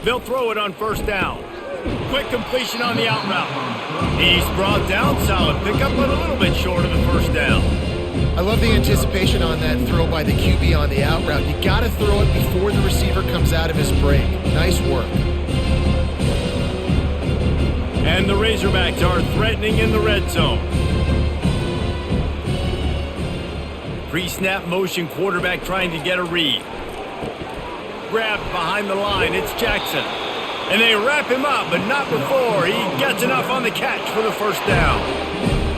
They'll throw it on first down. Quick completion on the out route. He's brought down, solid pickup, but a little bit short of the first down. I love the anticipation on that throw by the QB on the out route. You got to throw it before the receiver comes out of his break. Nice work. And the Razorbacks are threatening in the red zone. Pre-snap motion quarterback trying to get a read. Grabbed behind the line, it's Jackson. And they wrap him up, but not before he gets enough on the catch for the first down.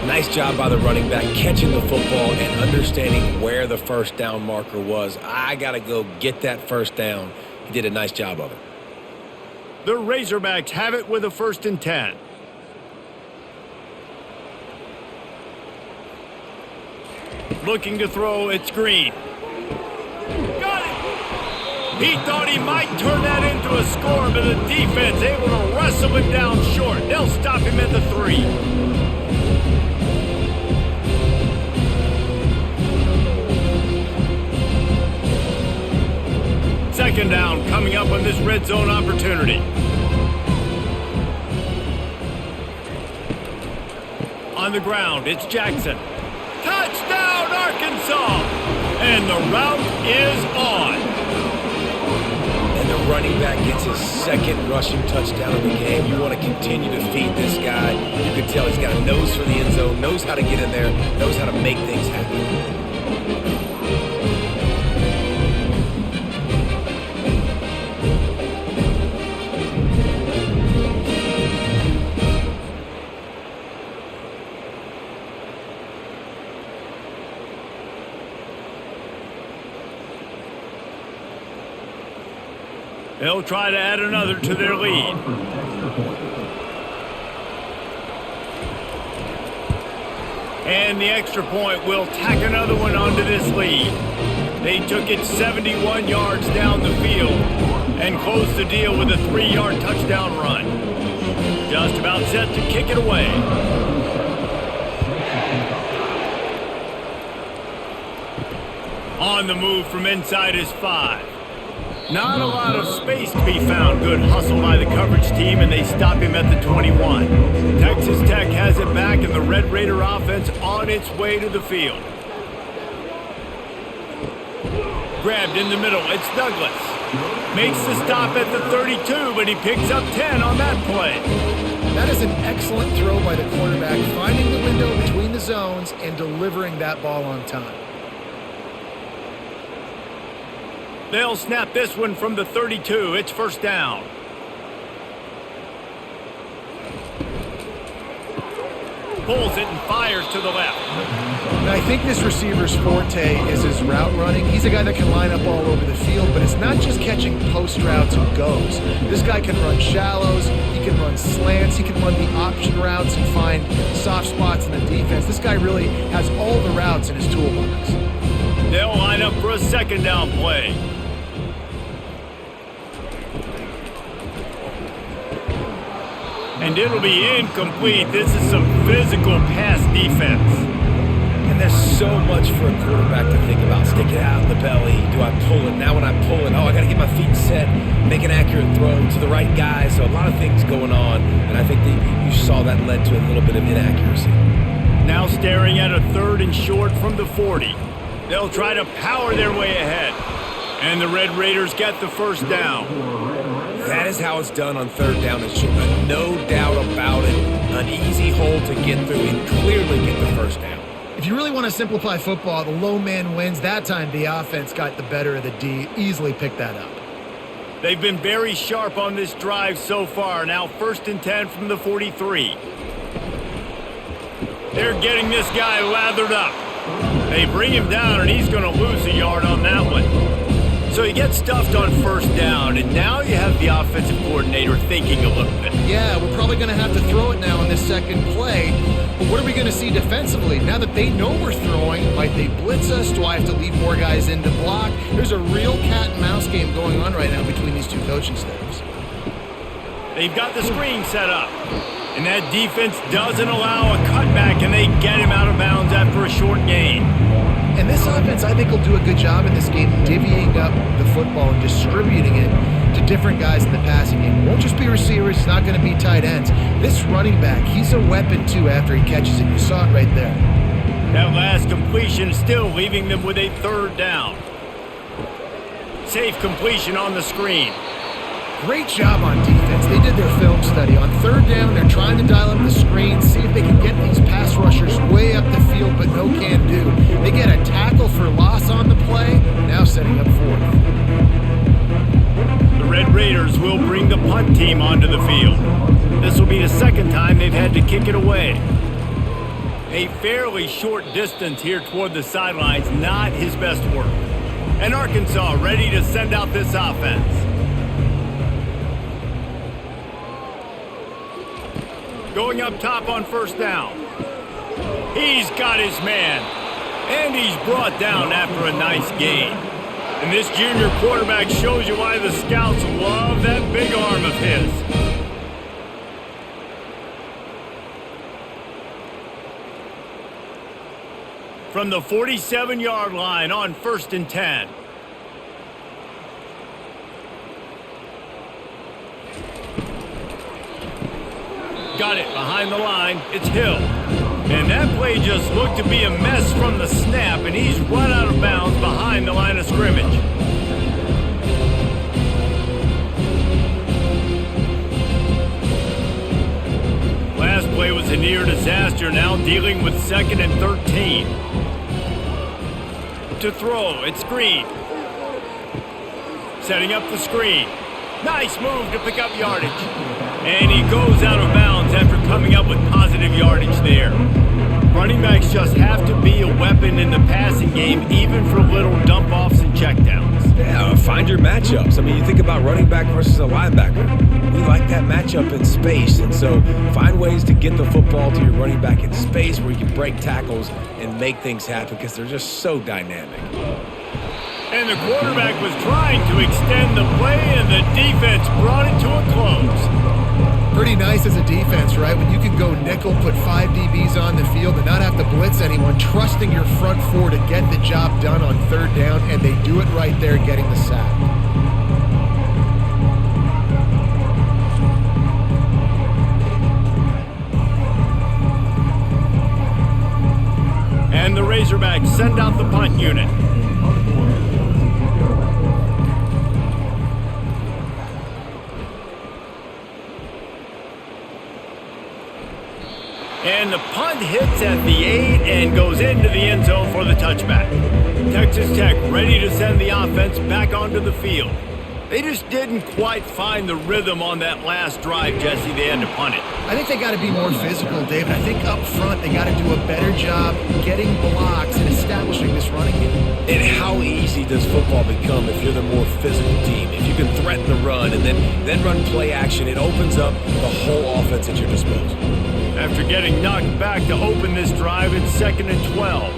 Nice job by the running back catching the football and understanding where the first down marker was. I got to go get that first down. He did a nice job of it. The Razorbacks have it with a 1st and 10. Looking to throw, it's Green. Got it! He thought he might turn that into a score, but the defense able to wrestle him down short. They'll stop him at the 3. Second down coming up on this red zone opportunity. On the ground, it's Jackson. Touchdown, Arkansas! And the route is on. And the running back gets his second rushing touchdown of the game. You want to continue to feed this guy. You can tell he's got a nose for the end zone, knows how to get in there, knows how to make things happen. They'll try to add another to their lead. And the extra point will tack another one onto this lead. They took it 71 yards down the field and closed the deal with a 3-yard touchdown run. Just about set to kick it away. On the move from inside his 5. Not a lot of space to be found. Good hustle by the coverage team, and they stop him at the 21. Texas Tech has it back, and the Red Raider offense on its way to the field. Grabbed in the middle. It's Douglas. Makes the stop at the 32, but he picks up 10 on that play. That is an excellent throw by the quarterback, finding the window between the zones and delivering that ball on time. They'll snap this one from the 32. It's first down. Pulls it and fires to the left. Now, I think this receiver's forte is his route running. He's a guy that can line up all over the field, but it's not just catching post routes and goes. This guy can run shallows, he can run slants, he can run the option routes and find soft spots in the defense. This guy really has all the routes in his toolbox. They'll line up for a second down play. And it'll be incomplete. This is some physical pass defense. And there's so much for a quarterback to think about. Stick it out in the belly. Do I pull it? Now when I pull it, I got to get my feet set, make an accurate throw to the right guy. So a lot of things going on. And I think that you saw that led to a little bit of inaccuracy. Now staring at a 3rd and short from the 40. They'll try to power their way ahead. And the Red Raiders get the first down. That is how it's done on 3rd down and short. No doubt about it. An easy hole to get through and clearly get the first down. If you really want to simplify football, the low man wins. That time the offense got the better of the D. Easily picked that up. They've been very sharp on this drive so far. Now 1st and 10 from the 43. They're getting this guy lathered up. They bring him down, and he's going to lose a yard on that one. So he gets stuffed on 1st down, and now you have the offensive coordinator thinking a little bit. Yeah, we're probably going to have to throw it now on this second play. But what are we going to see defensively? Now that they know we're throwing, might they blitz us? Do I have to leave more guys in to block? There's a real cat and mouse game going on right now between these two coaching staffs. They've got the screen set up. And that defense doesn't allow a cutback, and they get him out of bounds after a short gain. And this offense, I think, will do a good job in this game divvying up the football and distributing it to different guys in the passing game. It won't just be receivers. It's not going to be tight ends. This running back, he's a weapon, too, after he catches it. You saw it right there. That last completion is still leaving them with a 3rd down. Safe completion on the screen. Great job on defense. They did their film study. On 3rd down, they're trying to dial up the screen, see if they can get these pass rushers way up the field, but no can do. They get a tackle for loss on the play, now setting up 4th. The Red Raiders will bring the punt team onto the field. This will be the 2nd time they've had to kick it away. A fairly short distance here toward the sidelines, not his best work. And Arkansas ready to send out this offense. Going up top on 1st down. He's got his man. And he's brought down after a nice gain. And this junior quarterback shows you why the scouts love that big arm of his. From the 47-yard line on 1st and 10. Got it behind the line. It's Hill. And that play just looked to be a mess from the snap, and he's run out of bounds behind the line of scrimmage. Last play was a near disaster, now dealing with 2nd and 13. To throw, it's Green. Setting up the screen. Nice move to pick up yardage. And he goes out of bounds after coming up with positive yardage there. Running backs just have to be a weapon in the passing game, even for little dump-offs and checkdowns. Yeah, find your matchups. I mean, you think about running back versus a linebacker. We like that matchup in space, and so find ways to get the football to your running back in space where you can break tackles and make things happen because they're just so dynamic. And the quarterback was trying to extend the play, and the defense brought it to a close. Pretty nice as a defense, right? When you can go nickel, put 5 DBs on the field and not have to blitz anyone, trusting your front 4 to get the job done on 3rd down, and they do it right there, getting the sack. And the Razorbacks send out the punt unit. And the punt hits at the 8 and goes into the end zone for the touchback. Texas Tech ready to send the offense back onto the field. They just didn't quite find the rhythm on that last drive, Jesse. They had to punt it. I think they got to be more physical, David. I think up front they got to do a better job getting blocks and establishing this running game. And how easy does football become if you're the more physical team? If you can threaten the run and then run play action, it opens up the whole offense at your disposal. After getting knocked back to open this drive, it's 2nd and 12.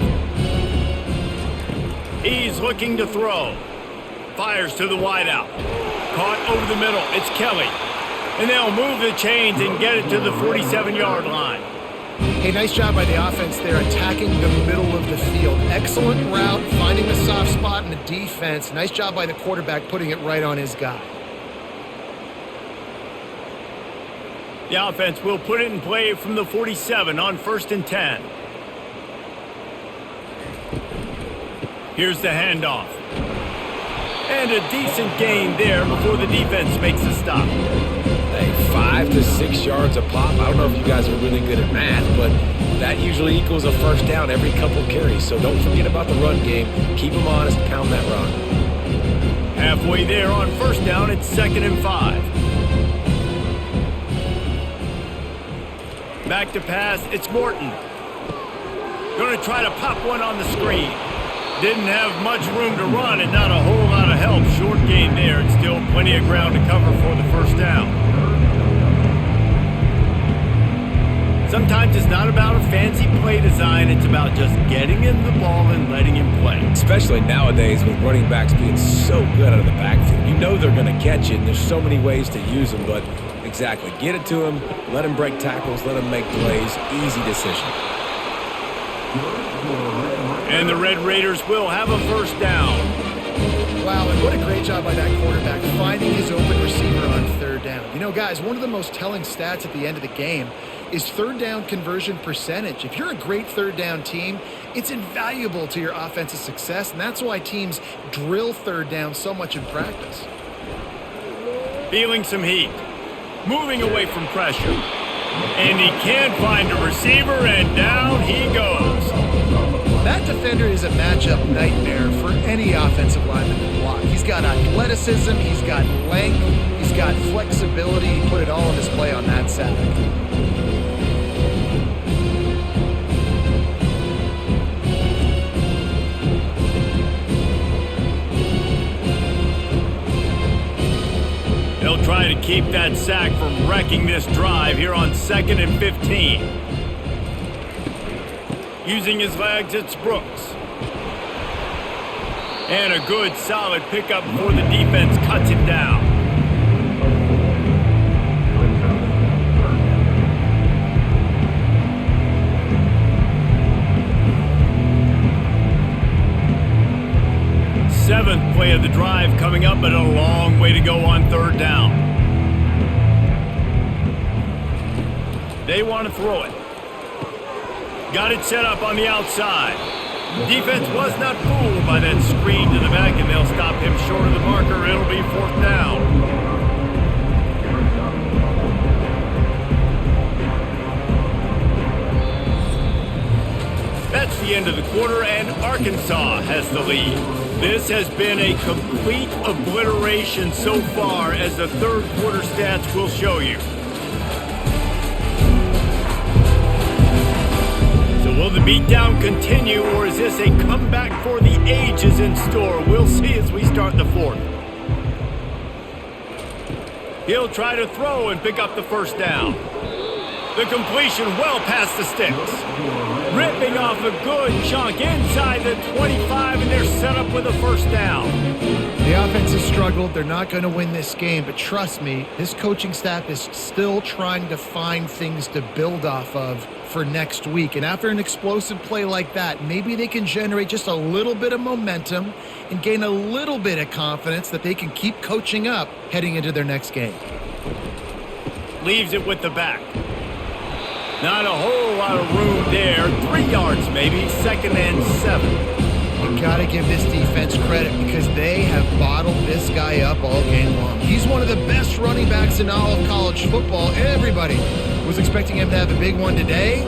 He's looking to throw. Fires to the wideout. Caught over the middle. It's Kelly. And they'll move the chains and get it to the 47-yard line. Hey, nice job by the offense there, attacking the middle of the field. Excellent route, finding the soft spot in the defense. Nice job by the quarterback putting it right on his guy. The offense will put it in play from the 47 on 1st and 10. Here's the handoff. And a decent gain there before the defense makes a stop. Hey, 5 to 6 yards a pop. I don't know if you guys are really good at math, but that usually equals a first down every couple carries. So don't forget about the run game. Keep them honest, pound that rock. Halfway there on 1st down, it's 2nd and 5. Back to pass, it's Morton. Going to try to pop one on the screen. Didn't have much room to run and not a whole lot of help. Short gain there and still plenty of ground to cover for the first down. Sometimes it's not about a fancy play design. It's about just getting him the ball and letting him play. Especially nowadays with running backs being so good out of the backfield. You know they're going to catch it, and there's so many ways to use them, but exactly. Get it to him, let him break tackles, let him make plays. Easy decision. And the Red Raiders will have a first down. Wow, and what a great job by that quarterback finding his open receiver on 3rd down. You know, guys, one of the most telling stats at the end of the game is 3rd down conversion percentage. If you're a great 3rd down team, it's invaluable to your offensive success, and that's why teams drill 3rd down so much in practice. Feeling some heat. Moving away from pressure. And he can't find a receiver, and down he goes. That defender is a matchup nightmare for any offensive lineman to block. He's got athleticism, he's got length, he's got flexibility. He put it all on display on that sack. They'll try to keep that sack from wrecking this drive here on 2nd and 15. Using his legs, it's Brooks. And a good, solid pickup before the defense cuts him down. Seventh play of the drive coming up, but a long way to go on 3rd down. They want to throw it. Got it set up on the outside. Defense was not fooled by that screen to the back, and they'll stop him short of the marker. It'll be 4th down. That's the end of the quarter, and Arkansas has the lead. This has been a complete obliteration so far, as the 3rd quarter stats will show you. Will the beatdown continue, or is this a comeback for the ages in store? We'll see as we start the 4th. He'll try to throw and pick up the first down. The completion well past the sticks. Ripping off a good chunk inside the 25, and they're set up with a first down. The offense has struggled. They're not going to win this game, but trust me, this coaching staff is still trying to find things to build off of for next week. And after an explosive play like that, maybe they can generate just a little bit of momentum and gain a little bit of confidence that they can keep coaching up heading into their next game. Leaves it with the back. Not a whole lot of room there. 3 yards maybe, 2nd and 7. You got to give this defense credit because they have bottled this guy up all game long. He's one of the best running backs in all of college football. Everybody was expecting him to have a big one today.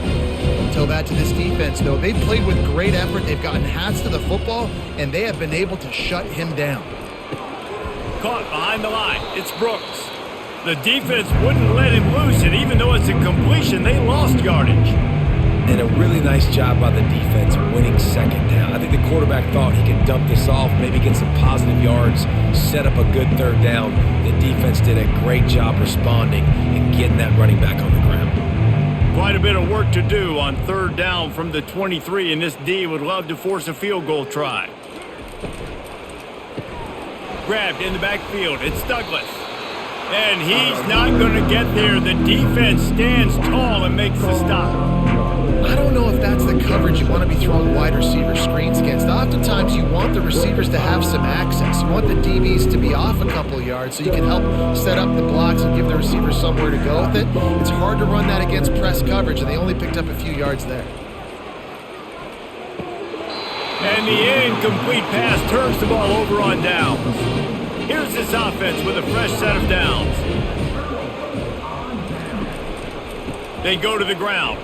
Don't tell that to this defense, though. They've played with great effort. They've gotten hats to the football, and they have been able to shut him down. Caught behind the line. It's Brooks. The defense wouldn't let him loose, and even though it's a completion, they lost yardage. And a really nice job by the defense winning 2nd down. I think the quarterback thought he could dump this off, maybe get some positive yards, set up a good 3rd down. The defense did a great job responding and getting that running back on the ground. Quite a bit of work to do on 3rd down from the 23, and this D would love to force a field goal try. Grabbed in the backfield. It's Douglas. And he's not going to get there. The defense stands tall and makes the stop. I don't know if that's the coverage you want to be throwing wide receiver screens against. Oftentimes, you want the receivers to have some access. You want the DBs to be off a couple yards so you can help set up the blocks and give the receiver somewhere to go with it. It's hard to run that against press coverage, and they only picked up a few yards there. And the incomplete pass turns the ball over on downs. Here's this offense with a fresh set of downs. They go to the ground.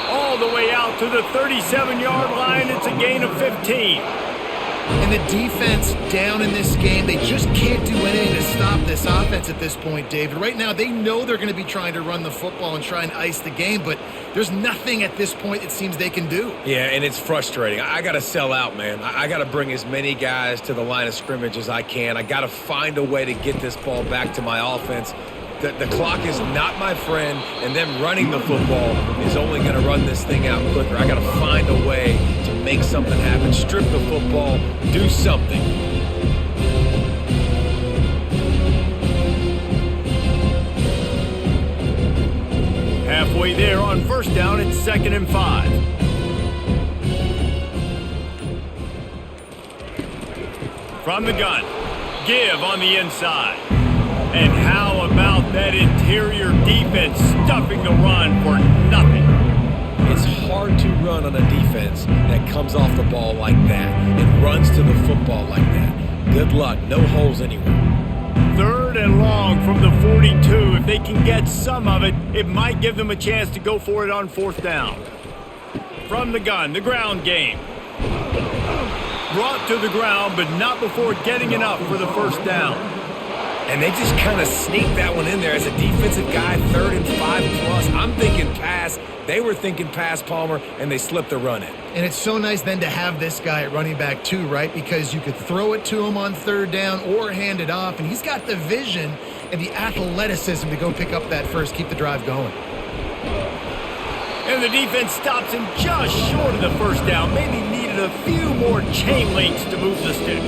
All the way out to the 37-yard line. It's a gain of 15. And the defense down in this game, they just can't do anything to stop this offense at this point, David. Right now, they know they're going to be trying to run the football and try and ice the game, but there's nothing at this point it seems they can do. Yeah, and it's frustrating. I got to sell out, man. I got to bring as many guys to the line of scrimmage as I can. I got to find a way to get this ball back to my offense. The clock is not my friend, and them running the football is only going to run this thing out quicker. I got to find a way to make something happen, strip the football, do something. Halfway there on first down, it's 2nd and 5. From the gun, give on the inside. And how about that interior defense stuffing the run for nothing? It's hard to run on a defense that comes off the ball like that and runs to the football like that. Good luck. No holes anywhere. 3rd and long from the 42. If they can get some of it, it might give them a chance to go for it on 4th down. From the gun, the ground game. Brought to the ground, but not before getting enough for the 1st down. And they just kind of sneaked that one in there as a defensive guy, 3rd and 5+. I'm thinking pass. They were thinking pass, Palmer, and they slipped the run in. And it's so nice then to have this guy at running back too, right? Because you could throw it to him on 3rd down or hand it off, and he's got the vision and the athleticism to go pick up that first, keep the drive going. And the defense stops him just short of the 1st down. Maybe needed a few more chain links to move the sticks.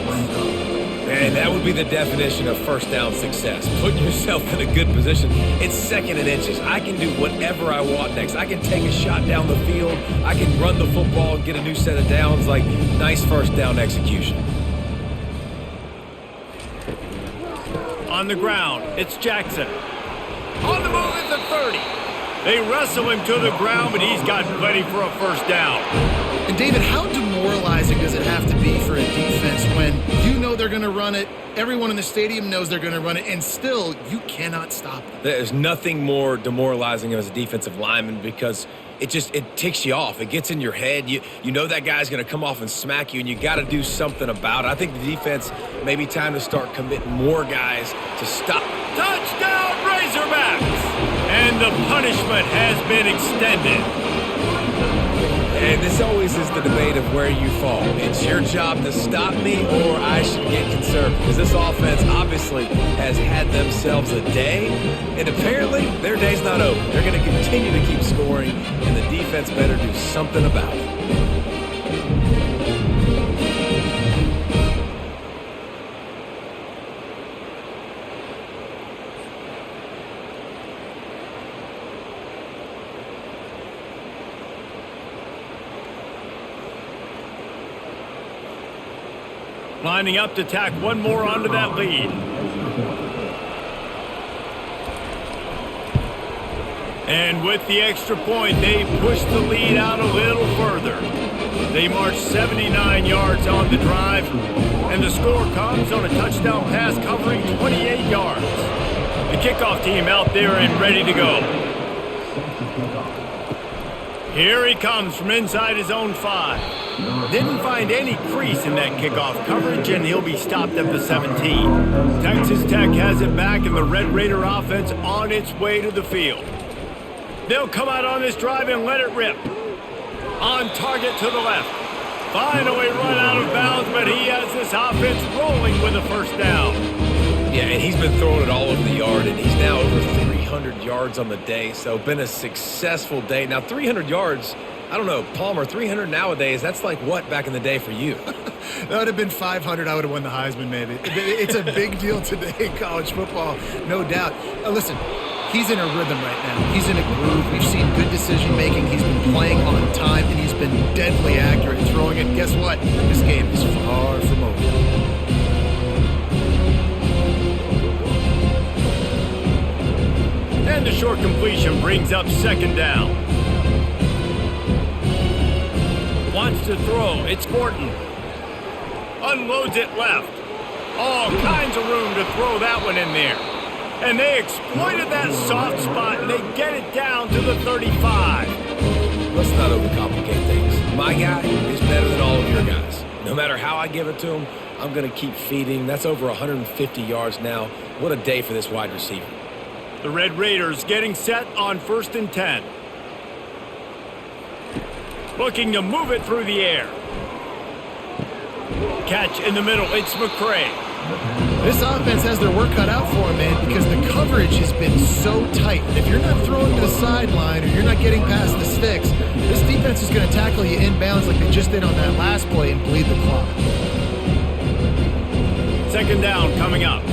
And that would be the definition of 1st down success. Put yourself in a good position. It's 2nd and inches. I can do whatever I want next. I can take a shot down the field. I can run the football and get a new set of downs. Like, nice 1st down execution. On the ground, it's Jackson. On the move at the 30. They wrestle him to the ground, but he's got plenty for a 1st down. And David, how demoralizing does it have to be for a defense when you know they're going to run it, everyone in the stadium knows they're going to run it, and still you cannot stop them? There's nothing more demoralizing as a defensive lineman because it ticks you off. It gets in your head. You know that guy's going to come off and smack you, and you got to do something about it. I think the defense may be time to start committing more guys to stop. Touchdown, Razorbacks! And the punishment has been extended. And this always is the debate of where you fall. It's your job to stop me or I should get concerned. Because this offense obviously has had themselves a day. And apparently their day's not over. They're going to continue to keep scoring. And the defense better do something about it. Lining up to tack one more onto that lead. And with the extra point, they push the lead out a little further. They march 79 yards on the drive, and the score comes on a touchdown pass covering 28 yards. The kickoff team out there and ready to go. Here he comes from inside his own 5. Didn't find any crease in that kickoff coverage, and he'll be stopped at the 17. Texas Tech has it back, and the Red Raider offense on its way to the field. They'll come out on this drive and let it rip. On target to the left. Finally run out of bounds, but he has this offense rolling with a 1st down. Yeah, and he's been throwing it all over the yard, and he's now over 300 yards on the day, so been a successful day. Now, 300 yards I don't know, Palmer, 300 nowadays, that's like what back in the day for you? That would have been 500. I would have won the Heisman, maybe. It's a big deal today in college football, no doubt. Listen, he's in a rhythm right now. He's in a groove. We've seen good decision-making. He's been playing on time, and he's been deadly accurate throwing it. Guess what? This game is far from over. And the short completion brings up second down. Wants to throw. It's Morton. Unloads it left. All kinds of room to throw that one in there. And they exploited that soft spot, and they get it down to the 35. Let's not overcomplicate things. My guy is better than all of your guys. No matter how I give it to him, I'm going to keep feeding. That's over 150 yards now. What a day for this wide receiver. The Red Raiders getting set on 1st and 10. Looking to move it through the air. Catch in the middle. It's McCray. This offense has their work cut out for them, man, because the coverage has been so tight. If you're not throwing to the sideline or you're not getting past the sticks, this defense is going to tackle you inbounds like they just did on that last play and bleed the clock. Second down coming up.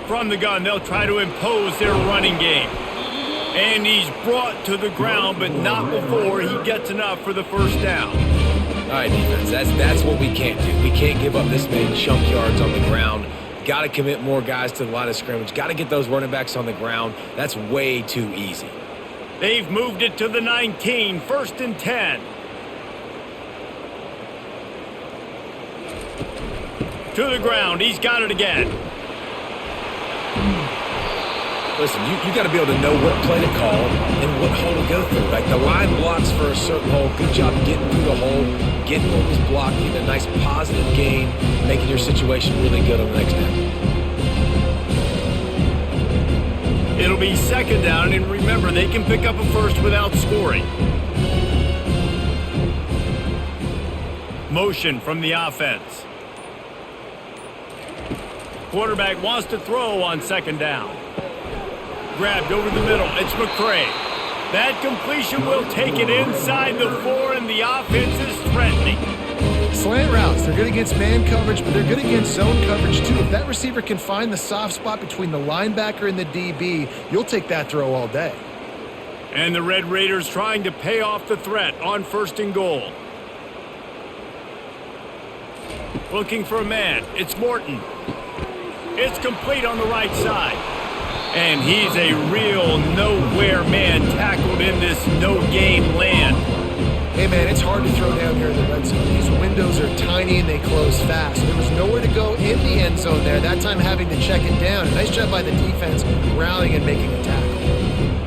From the gun, they'll try to impose their running game. And he's brought to the ground, but not before he gets enough for the first down. All right, defense, that's what we can't do. We can't give up this many chunk yards on the ground. Got to commit more guys to the line of scrimmage. Got to get those running backs on the ground. That's way too easy. They've moved it to the 19, 1st and 10. To the ground, he's got it again. Listen, you got to be able to know what play to call and what hole to go through. Like the line blocks for a certain hole. Good job getting through the hole, getting what was blocked, getting a nice positive gain, making your situation really good on the next down. It'll be second down, and remember, they can pick up a first without scoring. Motion from the offense. Quarterback wants to throw on second down. Grabbed over the middle. It's McCray. That completion will take it inside the 4, and the offense is threatening. Slant routes, they're good against man coverage, but they're good against zone coverage too. If that receiver can find the soft spot between the linebacker and the DB, you'll take that throw all day. And the Red Raiders trying to pay off the threat on 1st and goal. Looking for a man. It's Morton. It's complete on the right side. And he's a real nowhere man tackled in this no-game land. Hey, man, it's hard to throw down here in the red zone. These windows are tiny and they close fast. There was nowhere to go in the end zone there, that time having to check it down. A nice job by the defense rallying and making a tackle.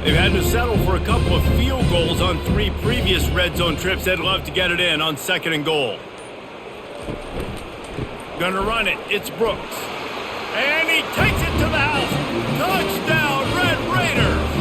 They've had to settle for a couple of field goals on 3 previous red zone trips. They'd love to get it in on 2nd and goal. Gonna run it. It's Brooks. And he takes it to the house. Touchdown, Red Raiders!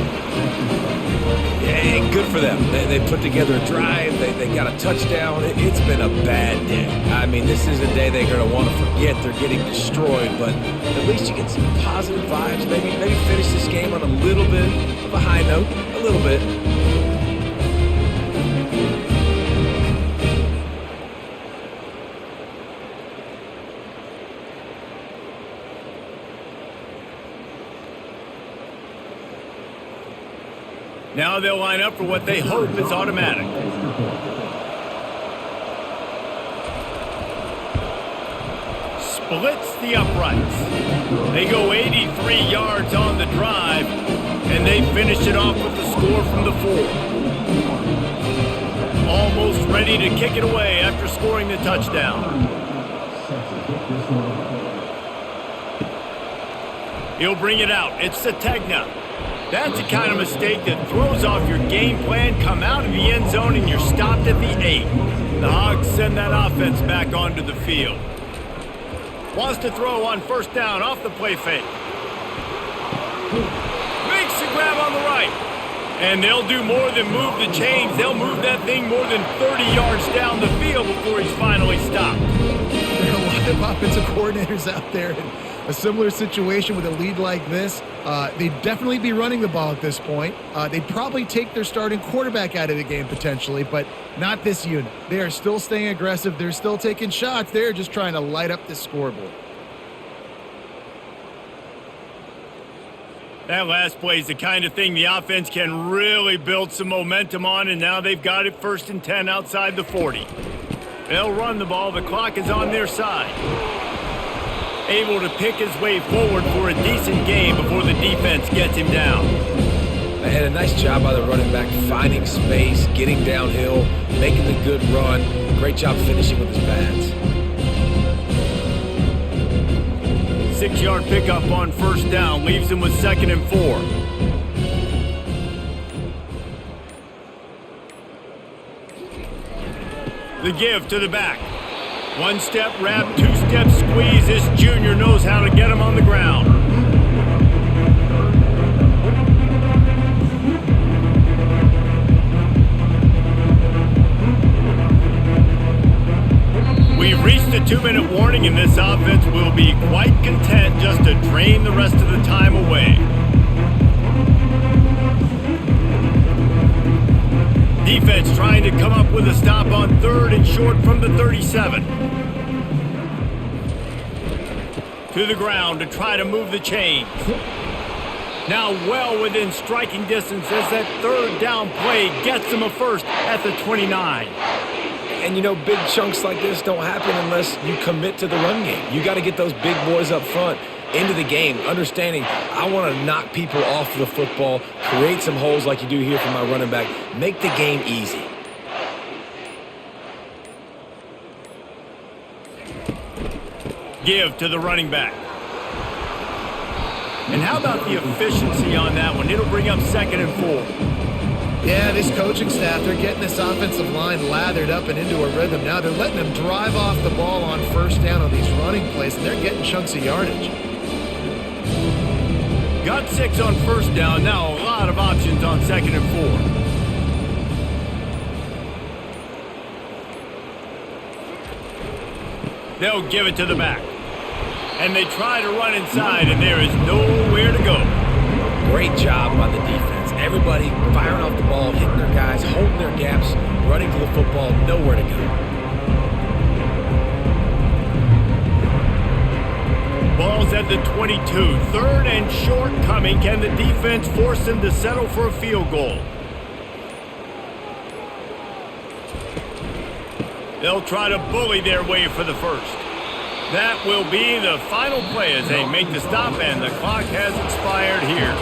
Yeah, good for them. They put together a drive. They got a touchdown. It's been a bad day. I mean, this is a day they're going to want to forget. They're getting destroyed, but at least you get some positive vibes. Maybe finish this game on a little bit of a high note. A little bit. Now they'll line up for what they hope is automatic. Splits the uprights. They go 83 yards on the drive, and they finish it off with the score from the 4. Almost ready to kick it away after scoring the touchdown. He'll bring it out. It's Sategna. That's the kind of mistake that throws off your game plan. Come out of the end zone and you're stopped at the 8. The Hogs send that offense back onto the field. Wants to throw on 1st down off the play fake. Makes the grab on the right. And they'll do more than move the chains. They'll move that thing more than 30 yards down the field before he's finally stopped. They're a lot of offensive coordinators out there in a similar situation with a lead like this, they'd definitely be running the ball at this point. They'd probably take their starting quarterback out of the game potentially, but not this unit. They are still staying aggressive. They're still taking shots. They're just trying to light up the scoreboard. That last play is the kind of thing the offense can really build some momentum on, and now they've got it 1st and 10 outside the 40. They'll run the ball. The clock is on their side. Able to pick his way forward for a decent game before the defense gets him down. And a nice job by the running back, finding space, getting downhill, making the good run. Great job finishing with his pads. 6-yard pickup on 1st down leaves him with 2nd and 4. The give to the back. 1-step wrap, 2-step squeeze. This junior knows how to get him on the ground. We've reached the 2-minute warning, and this offense will be quite content just to drain the rest of the time away. Defense trying to come up with a stop on 3rd and short from the 37. To the ground to try to move the chains. Now well within striking distance as that 3rd down play gets them a first at the 29. And, you know, big chunks like this don't happen unless you commit to the run game. You got to get those big boys up front into the game, understanding I want to knock people off the football, create some holes like you do here for my running back, make the game easy. Give to the running back. And how about the efficiency on that one? It'll bring up 2nd and 4. Yeah, this coaching staff, they're getting this offensive line lathered up and into a rhythm. Now they're letting them drive off the ball on 1st down on these running plays, and they're getting chunks of yardage. Got 6 on 1st down. Now a lot of options on 2nd and 4. They'll give it to the back. And they try to run inside, and there is nowhere to go. Great job by the defense. Everybody firing off the ball, hitting their guys, holding their gaps, running to the football, nowhere to go. Ball's at the 22. 3rd and short coming. Can the defense force them to settle for a field goal? They'll try to bully their way for the first. That will be the final play as they make the stop, and the clock has expired here.